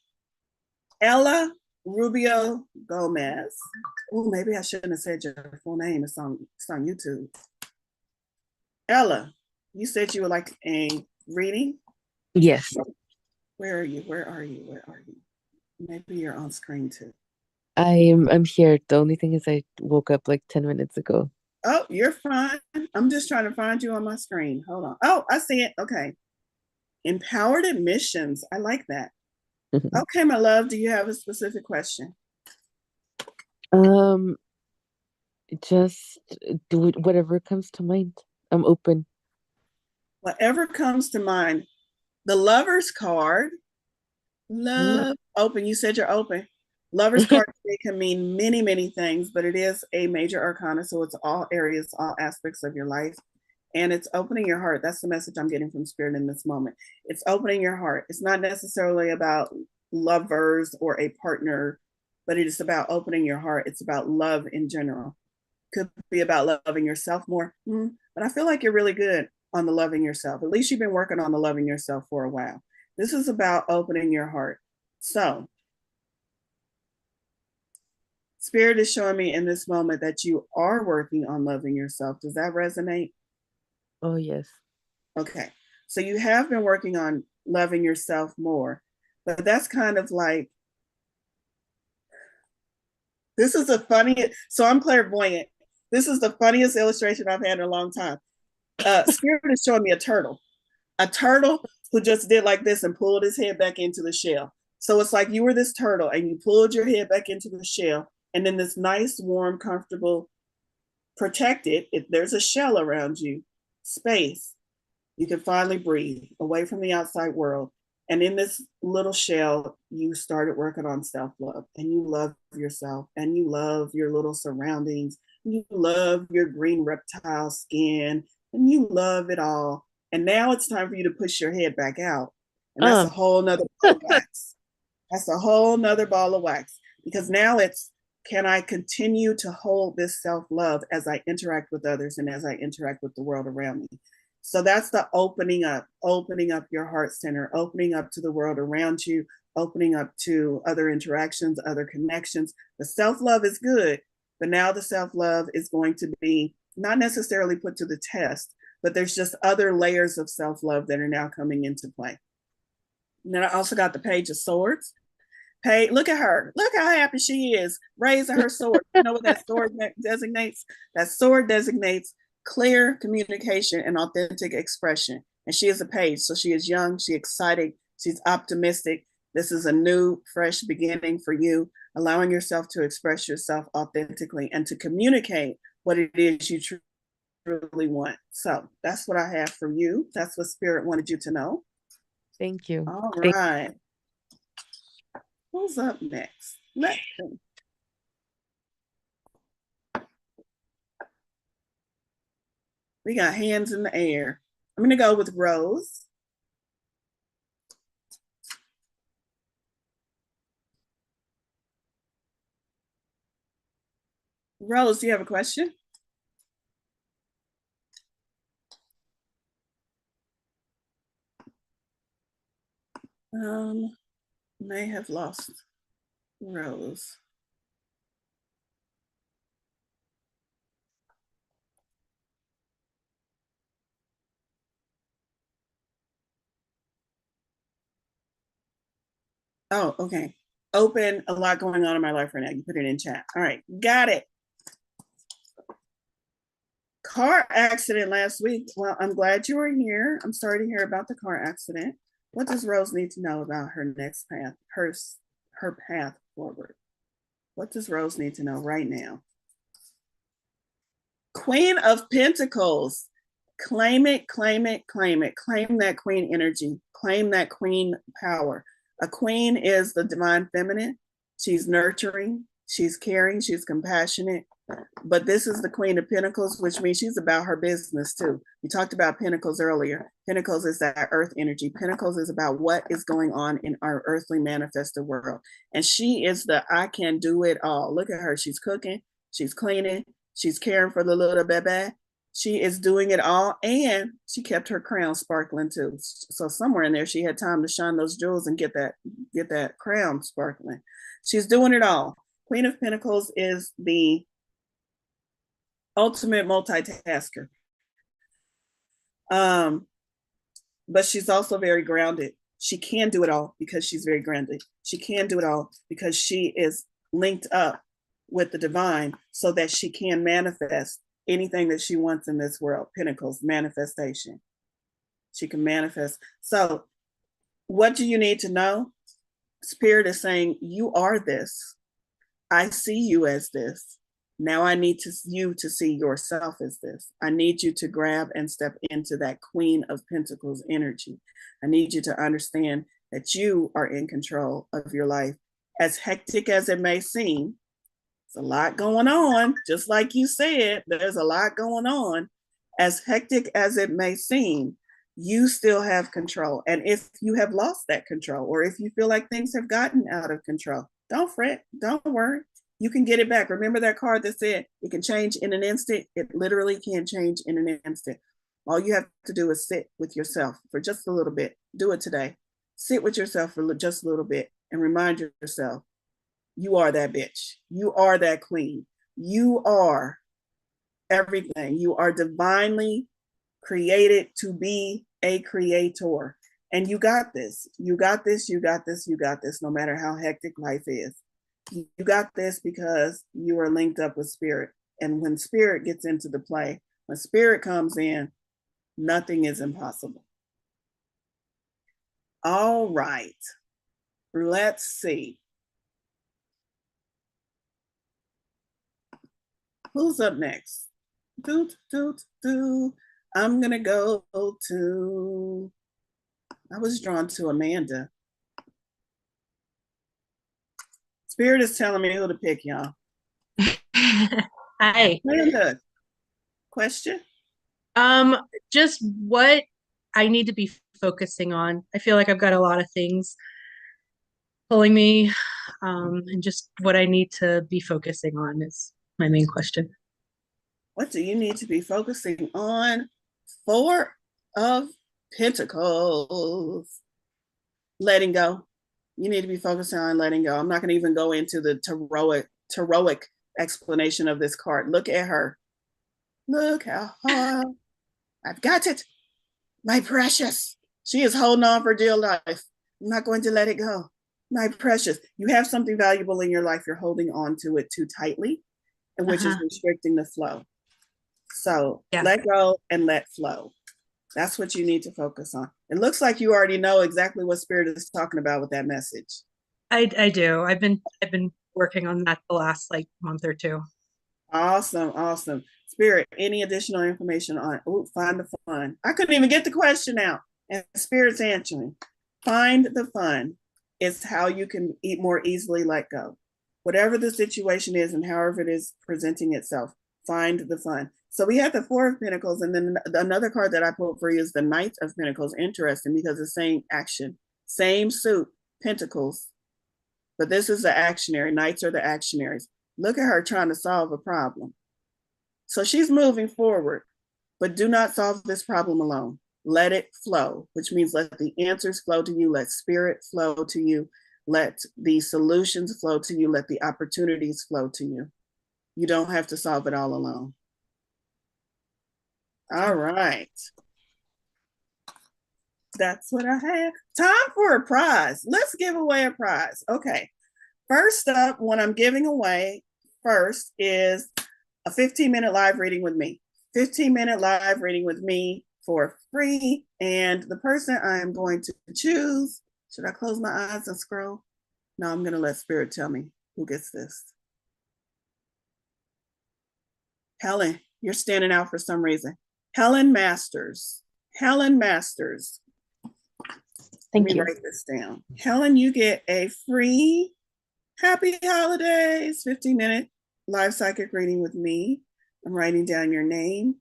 Ella Rubio Gomez. Oh, maybe I shouldn't have said your full name. It's on YouTube. Ella, you said you would like a reading? Yes. Where are you? Maybe you're on screen too. I'm here. The only thing is I woke up like 10 minutes ago. Oh, you're fine. I'm just trying to find you on my screen. Hold on. Oh, I see it. Okay. Empowered admissions. I like that. Okay, my love. Do you have a specific question? Just do whatever comes to mind. I'm open. Whatever comes to mind. The Lover's card. Love. Open. You said you're open. Lover's card can mean many, many things, but it is a major arcana. So it's all areas, all aspects of your life. And it's opening your heart. That's the message I'm getting from Spirit in this moment. It's opening your heart. It's not necessarily about lovers or a partner, but it is about opening your heart. It's about love in general. Could be about loving yourself more, but I feel like you're really good on the loving yourself. At least you've been working on the loving yourself for a while. This is about opening your heart. So Spirit is showing me in this moment that you are working on loving yourself. Does that resonate? Oh, yes. Okay. So you have been working on loving yourself more, but that's kind of like, this is the funniest. So I'm clairvoyant. This is the funniest illustration I've had in a long time. Spirit is showing me a turtle who just did like this and pulled his head back into the shell. So it's like you were this turtle and you pulled your head back into the shell, and then this nice, warm, comfortable, protected, there's a shell around you, space. You can finally breathe away from the outside world. And in this little shell, you started working on self love, and you love yourself, and you love your little surroundings. You love your green reptile skin, and you love it all. And now it's time for you to push your head back out. And that's a whole nother ball of wax. That's a whole nother ball of wax, because now it's, can I continue to hold this self love as I interact with others and as I interact with the world around me? So that's the opening up your heart center, opening up to the world around you, opening up to other interactions, other connections. The self love is good, but now the self love is going to be not necessarily put to the test, but there's just other layers of self love that are now coming into play. And then I also got the Page of Swords. Hey, look at her. Look how happy she is, raising her sword. You know what that sword designates? That sword designates clear communication and authentic expression. And she is a page. So she is young, she's excited, she's optimistic. This is a new, fresh beginning for you, allowing yourself to express yourself authentically and to communicate what it is you truly want. So that's what I have for you. That's what Spirit wanted you to know. Thank you. All right. Who's up next? Let's see. We got hands in the air. I'm going to go with Rose. Rose, do you have a question? May have lost Rose. Oh, okay. Open, a lot going on in my life right now. You put it in chat. All right, got it. Car accident last week. Well, I'm glad you were here. I'm sorry to hear about the car accident. What does Rose need to know about her next path, her path forward? What does Rose need to know right now? Queen of Pentacles. Claim it, claim it, claim it. Claim that queen energy. Claim that queen power. A queen is the divine feminine. She's nurturing, she's caring, she's compassionate. But this is the Queen of Pentacles, which means she's about her business too. We talked about Pentacles earlier. Pentacles is that earth energy. Pentacles is about what is going on in our earthly manifested world. And she is the I can do it all. Look at her. She's cooking, she's cleaning, she's caring for the little baby. She is doing it all, and she kept her crown sparkling too. So somewhere in there, she had time to shine those jewels and get that crown sparkling. She's doing it all. Queen of Pentacles is the ultimate multitasker. But she's also very grounded. She can do it all because she's very grounded. She can do it all because she is linked up with the divine so that she can manifest anything that she wants in this world. Pentacles, manifestation. She can manifest. So what do you need to know? Spirit is saying, you are this. I see you as this. Now I need you to see yourself as this. I need you to grab and step into that Queen of Pentacles energy. I need you to understand that you are in control of your life. As hectic as it may seem, there's a lot going on. Just like you said, there's a lot going on. As hectic as it may seem, you still have control. And if you have lost that control, or if you feel like things have gotten out of control, don't fret, don't worry. You can get it back. Remember that card that said it can change in an instant? It literally can change in an instant. All you have to do is sit with yourself for just a little bit. Do it today. Sit with yourself for just a little bit and remind yourself, You are that bitch. You are that queen. You are everything. You are divinely created to be a creator. And you got this. You got this. You got this. You got this, no matter how hectic life is. You got this because you are linked up with spirit. And when spirit gets into the play, when spirit comes in, nothing is impossible. All right. Let's see. Who's up next? I'm going to go to, I was drawn to Amanda. Spirit is telling me who to pick, y'all. Hi. Amanda, question? Just what I need to be focusing on. I feel like I've got a lot of things pulling me, and just what I need to be focusing on is my main question. What do you need to be focusing on? Four of Pentacles. Letting go. You need to be focusing on letting go. I'm not going to even go into the heroic explanation of this card. Look at her. Look how hard. I've got it. My precious. She is holding on for dear life. I'm not going to let it go. My precious. You have something valuable in your life. You're holding on to it too tightly, and which is restricting the flow. So let go and let flow. That's what you need to focus on. It looks like you already know exactly what Spirit is talking about with that message. I do. I've been working on that the last month or two. Awesome, awesome. Spirit, any additional information on find the fun? I couldn't even get the question out, and Spirit's answering. Find the fun is how you can more easily let go. Whatever the situation is and however it is presenting itself, find the fun. So we had the Four of Pentacles, and then another card that I pulled for you is the Knight of Pentacles. Interesting because it's saying action. Same suit, Pentacles. But this is the actionary. Knights are the actionaries. Look at her trying to solve a problem. So she's moving forward, but do not solve this problem alone. Let it flow, which means let the answers flow to you. Let spirit flow to you. Let the solutions flow to you. Let the opportunities flow to you. You don't have to solve it all alone. All right. That's what I have. Time for a prize. Let's give away a prize. Okay. First up, what I'm giving away first is a 15-minute live reading with me. 15-minute live reading with me for free. And the person I am going to choose, should I close my eyes and scroll? No, I'm going to let Spirit tell me who gets this. Helen, you're standing out for some reason. Helen Masters. Helen Masters. Thank you. Write this down. Helen, you get a free Happy Holidays 15-minute live psychic reading with me. I'm writing down your name.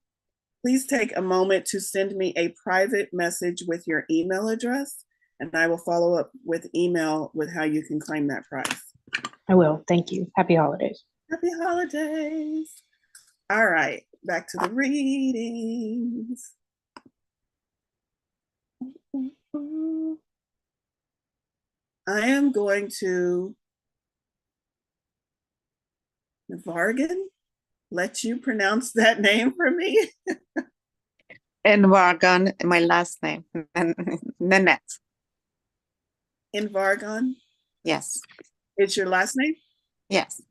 Please take a moment to send me a private message with your email address, and I will follow up with email with how you can claim that prize. I will. Thank you. Happy holidays. Happy holidays. All right, back to the readings. I am going to Vargan, let you pronounce that name for me. Vargan, my last name, Nanette. Vargan? Yes. It's your last name? Yes.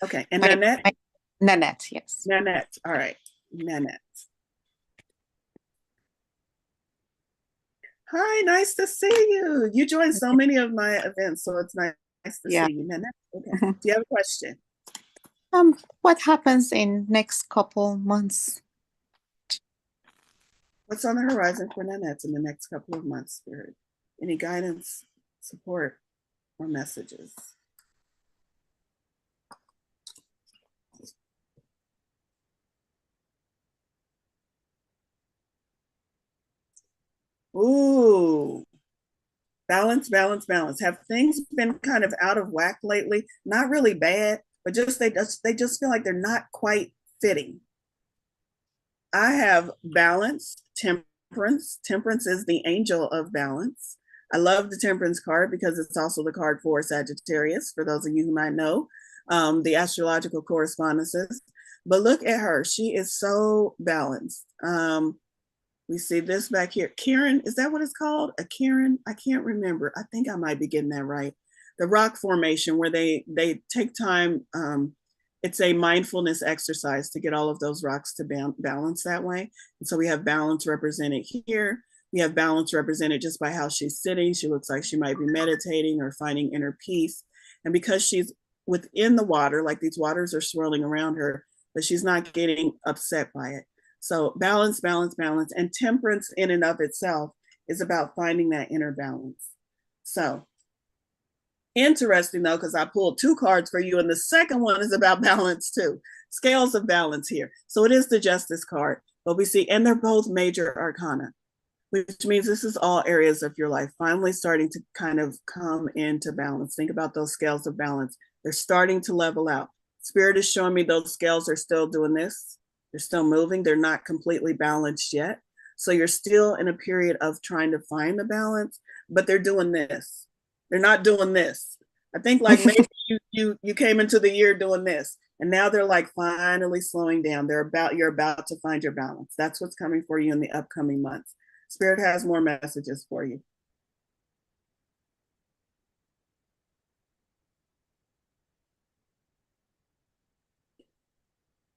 Okay, and Nanette? Nanette, yes. Nanette, all right, Nanette. Hi, nice to see you. You joined so many of my events, so it's nice to see you, Nanette. Okay. Do you have a question? What happens in next couple months? What's on the horizon for Nanette in the next couple of months, Spirit? Any guidance, support, or messages? Ooh, balance, balance, balance. Have things been kind of out of whack lately? Not really bad, but they just feel like they're not quite fitting. I have balance, temperance. Temperance is the angel of balance. I love the Temperance card because it's also the card for Sagittarius, for those of you who might know the astrological correspondences. But look at her. She is so balanced. We see this back here. Karen, is that what it's called? A Karen? I can't remember. I think I might be getting that right. The rock formation where they take time. It's a mindfulness exercise to get all of those rocks to balance that way. And so we have balance represented here. We have balance represented just by how she's sitting. She looks like she might be meditating or finding inner peace. And because she's within the water, like these waters are swirling around her, but she's not getting upset by it. So balance, balance, balance. And temperance in and of itself is about finding that inner balance. So interesting though, because I pulled 2 cards for you, and the second one is about balance too. Scales of balance here. So it is the Justice card, but we see, and they're both major arcana, which means this is all areas of your life finally starting to kind of come into balance. Think about those scales of balance. They're starting to level out. Spirit is showing me those scales are still doing this. They're still moving. They're not completely balanced yet. So you're still in a period of trying to find the balance, but they're doing this. They're not doing this. I think like maybe you came into the year doing this, and now they're like finally slowing down. You're about to find your balance. That's what's coming for you in the upcoming months. Spirit has more messages for you.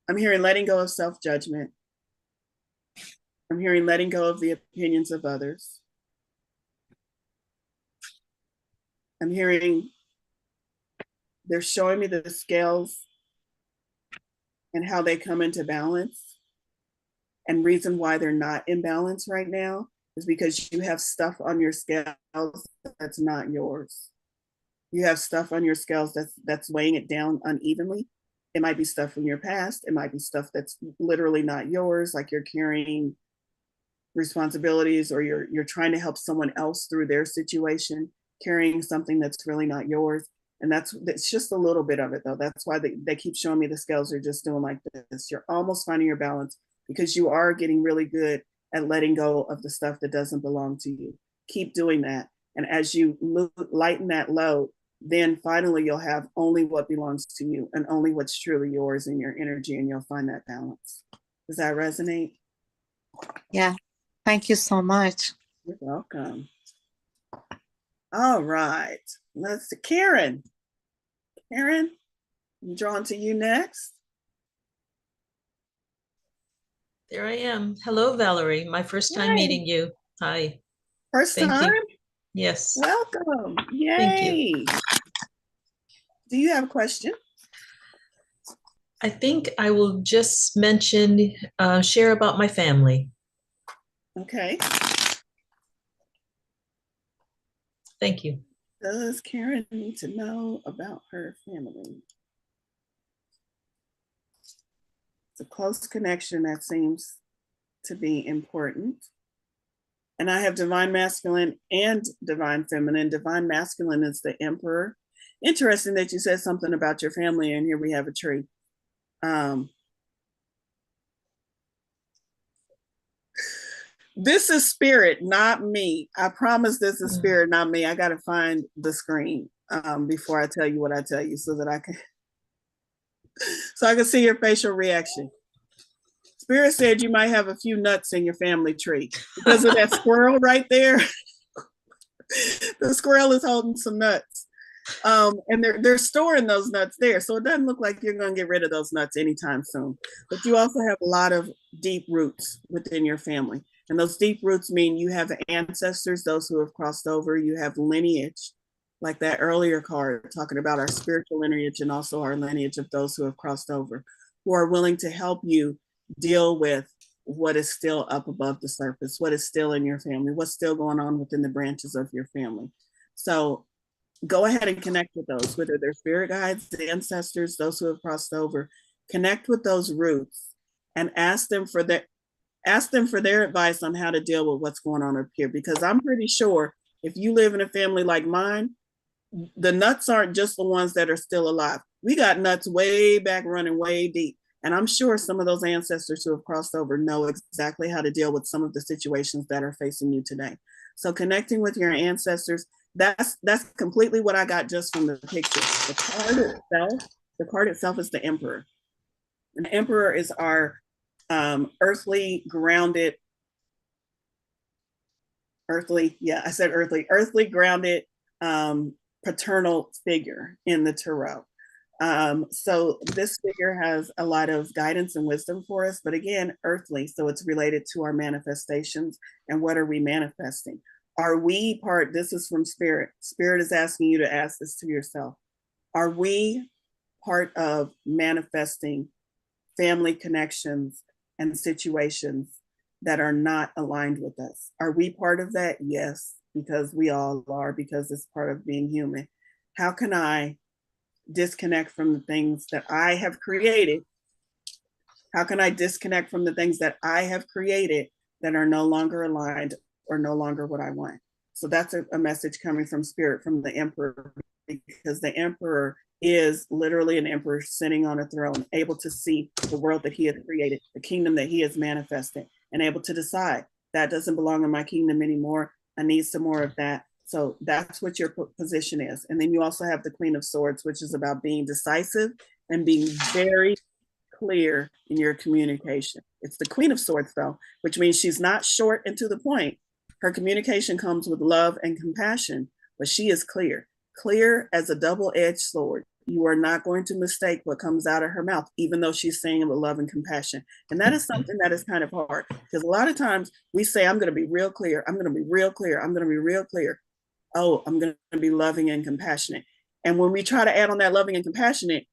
I'm hearing letting go of self-judgment. I'm hearing letting go of the opinions of others. I'm hearing they're showing me the scales and how they come into balance. And reason why they're not in balance right now is because you have stuff on your scales that's not yours. You have stuff on your scales that's weighing it down unevenly. It might be stuff from your past. It might be stuff that's literally not yours, like you're carrying responsibilities or you're trying to help someone else through their situation, carrying something that's really not yours. And that's just a little bit of it though. That's why they keep showing me the scales are just doing like this. You're almost finding your balance because you are getting really good at letting go of the stuff that doesn't belong to you. Keep doing that. And as you lighten that load, then finally you'll have only what belongs to you and only what's truly yours in your energy, and you'll find that balance. Does that resonate? Yeah. Thank you so much. You're welcome. All right. Let's see. Karen. Karen, I'm drawn to you next. There I am. Hello, Valorie. My first time meeting you. Hi. First Thank time? you. Yes. Welcome. Yay. Thank you. Do you have a question? I think I will just mention, share about my family. Okay. Thank you. Does Karen need to know about her family? It's a close connection that seems to be important. And I have divine masculine and divine feminine. Divine masculine is the emperor. Interesting that you said something about your family, and here we have a tree. This is spirit, not me. I promise this is spirit, not me. I got to find the screen before I tell you what I tell you so that I can see your facial reaction. Spirit said you might have a few nuts in your family tree because of that squirrel right there. The squirrel is holding some nuts. And they're storing those nuts there. So it doesn't look like you're going to get rid of those nuts anytime soon. But you also have a lot of deep roots within your family. And those deep roots mean you have ancestors, those who have crossed over. You have lineage, like that earlier card, talking about our spiritual lineage and also our lineage of those who have crossed over, who are willing to help you deal with what is still up above the surface, what is still in your family, what's still going on within the branches of your family. So go ahead and connect with those, whether they're spirit guides, the ancestors, those who have crossed over. Connect with those roots and ask them for their advice on how to deal with what's going on up here. Because I'm pretty sure if you live in a family like mine, the nuts aren't just the ones that are still alive. We got nuts way back running way deep. And I'm sure some of those ancestors who have crossed over know exactly how to deal with some of the situations that are facing you today. So connecting with your ancestors, that's completely what I got just from the picture. The card itself is the Emperor. And the Emperor is our earthly grounded grounded paternal figure in the tarot. So this figure has a lot of guidance and wisdom for us, but again, earthly. So it's related to our manifestations and what are we manifesting? Are we part, this is from Spirit. Spirit is asking you to ask this to yourself. Are we part of manifesting family connections and situations that are not aligned with us? Are we part of that? Yes, because we all are, because it's part of being human. How can I disconnect from the things that I have created? How can I disconnect from the things that I have created that are no longer aligned or no longer what I want? So that's a message coming from Spirit, from the Emperor, because the Emperor is literally an emperor sitting on a throne, able to see the world that he has created, the kingdom that he has manifested, and able to decide that doesn't belong in my kingdom anymore. I need some more of that. So that's what your position is. And then you also have the Queen of Swords, which is about being decisive and being very clear in your communication. It's the Queen of Swords, though, which means she's not short and to the point. Her communication comes with love and compassion, but she is clear as a double-edged sword. You are not going to mistake what comes out of her mouth, even though she's saying it with love and compassion. And that is something that is kind of hard, because a lot of times we say, I'm going to be real clear. I'm going to be real clear. I'm going to be real clear. Oh, I'm going to be loving and compassionate. And when we try to add on that loving and compassionate,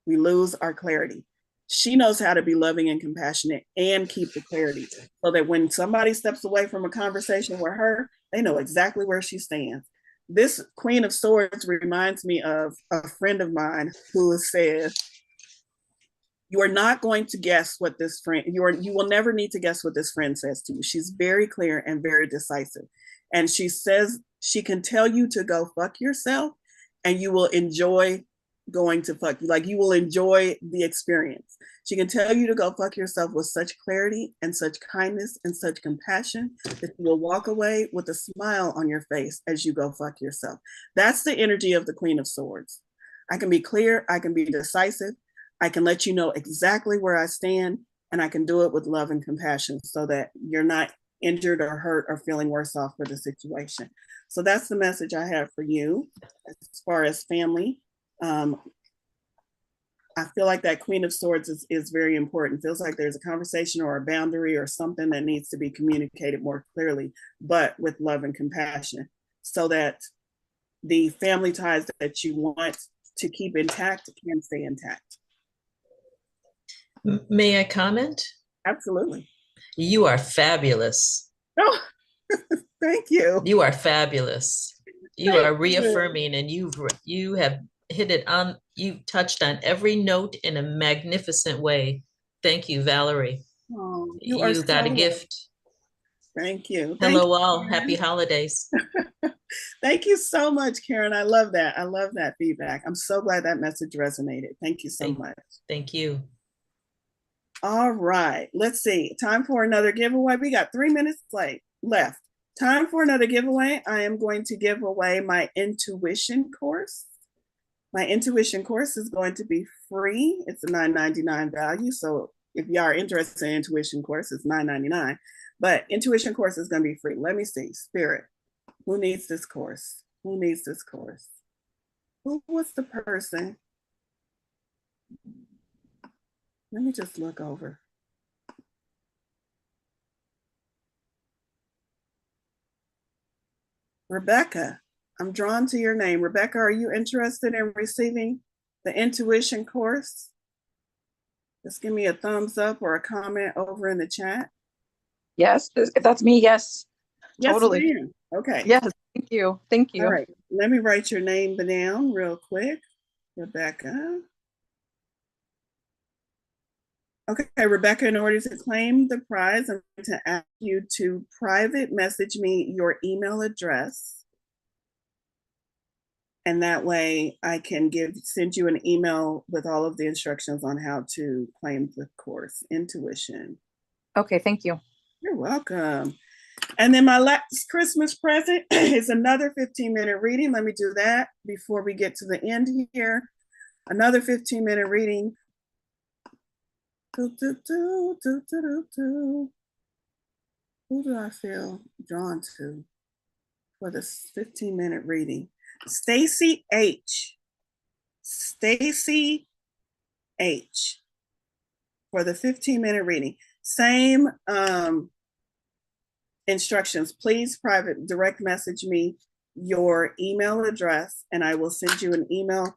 we lose our clarity. She knows how to be loving and compassionate and keep the clarity, so that when somebody steps away from a conversation with her, they know exactly where she stands. This Queen of Swords reminds me of a friend of mine who said, you are not going to guess what this friend, you will never need to guess what this friend says to you. She's very clear and very decisive. And she says she can tell you to go fuck yourself, and you will enjoy going to fuck you. Like, you will enjoy the experience. She can tell you to go fuck yourself with such clarity and such kindness and such compassion that you will walk away with a smile on your face as you go fuck yourself. That's the energy of the Queen of Swords. I can be clear, I can be decisive, I can let you know exactly where I stand, and I can do it with love and compassion so that you're not injured or hurt or feeling worse off for the situation. So that's the message I have for you as far as family. I feel like that Queen of Swords is very important. Feels like there's a conversation or a boundary or something that needs to be communicated more clearly, but with love and compassion, so that the family ties that you want to keep intact can stay intact. May I comment? Absolutely. You are fabulous. Oh, thank you. You are fabulous. You are reaffirming, and you have hit it on, you touched on every note in a magnificent way. Thank you, Valorie. Oh, You got a so gift. Thank you. Hello, Thank all. you, Happy holidays. Thank you so much, Karen. I love that. I love that feedback. I'm so glad that message resonated. Thank you so much. Thank you. All right. Let's see. Time for another giveaway. We got 3 minutes left. Time for another giveaway. I am going to give away my intuition course. My intuition course is going to be free. It's a $9.99 value. So if you are interested in intuition course, it's $9.99. But intuition course is going to be free. Let me see. Spirit. Who needs this course? Who needs this course? Who was the person? Let me just look over. Rebecca, I'm drawn to your name. Rebecca, are you interested in receiving the intuition course? Just give me a thumbs up or a comment over in the chat. Yes, if that's me, yes. Yes, Totally. ma'am. Okay. Yes, thank you. Thank you. All right. Let me write your name down real quick. Rebecca. Okay, Rebecca, in order to claim the prize, I'm going to ask you to private message me your email address. And that way I can send you an email with all of the instructions on how to claim the course, Intuition. Okay, thank you. You're welcome. And then my last Christmas present is another 15-minute reading. Let me do that before we get to the end here. Another 15-minute reading. Who do I feel drawn to for this 15-minute reading? Stacy H. Stacy H. For the 15-minute reading. Same instructions. Please direct message me your email address and I will send you an email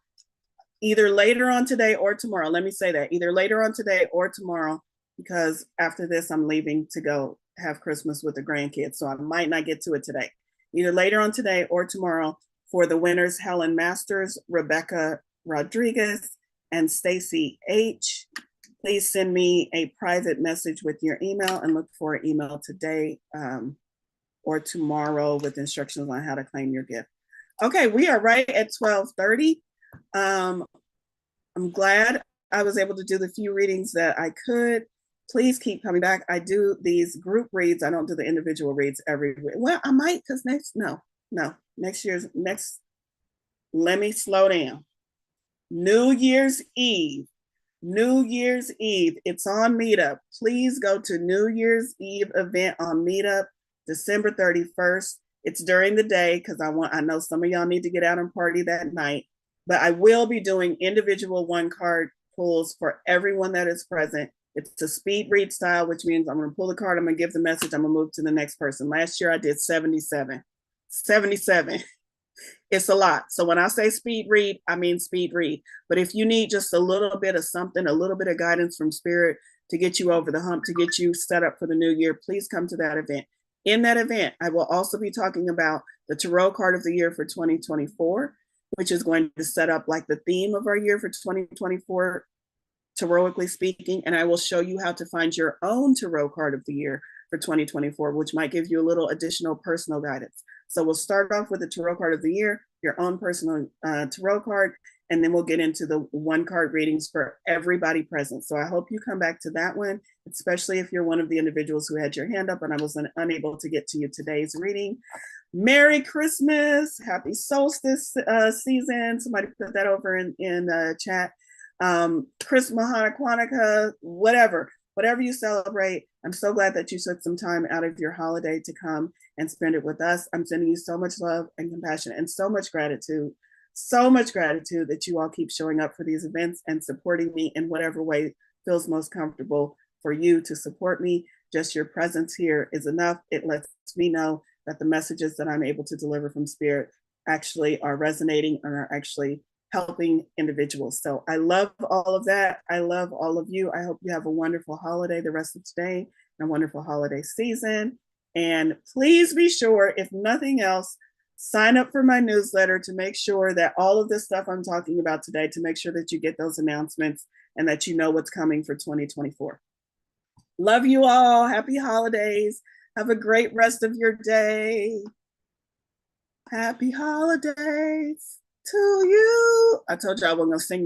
either later on today or tomorrow. Let me say that, either later on today or tomorrow, because after this I'm leaving to go have Christmas with the grandkids, so I might not get to it today. Either later on today or tomorrow for the winners, Helen Masters, Rebecca Rodriguez, and Stacy H. Please send me a private message with your email and look for an email today or tomorrow with instructions on how to claim your gift. Okay, we are right at 12:30. I'm glad I was able to do the few readings that I could. Please keep coming back. I do these group reads. I don't do the individual reads every week. Well, I might, because next year's, let me slow down. New Year's Eve. It's on Meetup. Please go to New Year's Eve event on Meetup, December 31st. It's during the day because I know some of y'all need to get out and party that night. But I will be doing individual one card pulls for everyone that is present. It's a speed read style, which means I'm going to pull the card, I'm going to give the message, I'm going to move to the next person. Last year I did 77. It's a lot. So when I say speed read, I mean speed read. But if you need just a little bit of something, a little bit of guidance from spirit to get you over the hump, to get you set up for the new year, please come to that event. In that event, I will also be talking about the Tarot card of the year for 2024, which is going to set up like the theme of our year for 2024, tarotically speaking. And I will show you how to find your own Tarot card of the year for 2024, which might give you a little additional personal guidance. So we'll start off with the Tarot card of the year, your own personal Tarot card, and then we'll get into the one card readings for everybody present. So I hope you come back to that one, especially if you're one of the individuals who had your hand up and I was unable to get to you today's reading. Merry Christmas, happy solstice season. Somebody put that over in chat. Christmas, Hanukkah, whatever you celebrate. I'm so glad that you took some time out of your holiday to come and spend it with us. I'm sending you so much love and compassion and so much gratitude that you all keep showing up for these events and supporting me in whatever way feels most comfortable for you to support me. Just your presence here is enough. It lets me know that the messages that I'm able to deliver from spirit actually are resonating and are actually helping individuals. So I love all of that. I love all of you. I hope you have a wonderful holiday the rest of today and a wonderful holiday season. And please be sure, if nothing else, sign up for my newsletter to make sure that all of this stuff I'm talking about today, to make sure that you get those announcements and that you know what's coming for 2024. Love you all. Happy holidays. Have a great rest of your day. Happy holidays to you. I told you I wasn't going to sing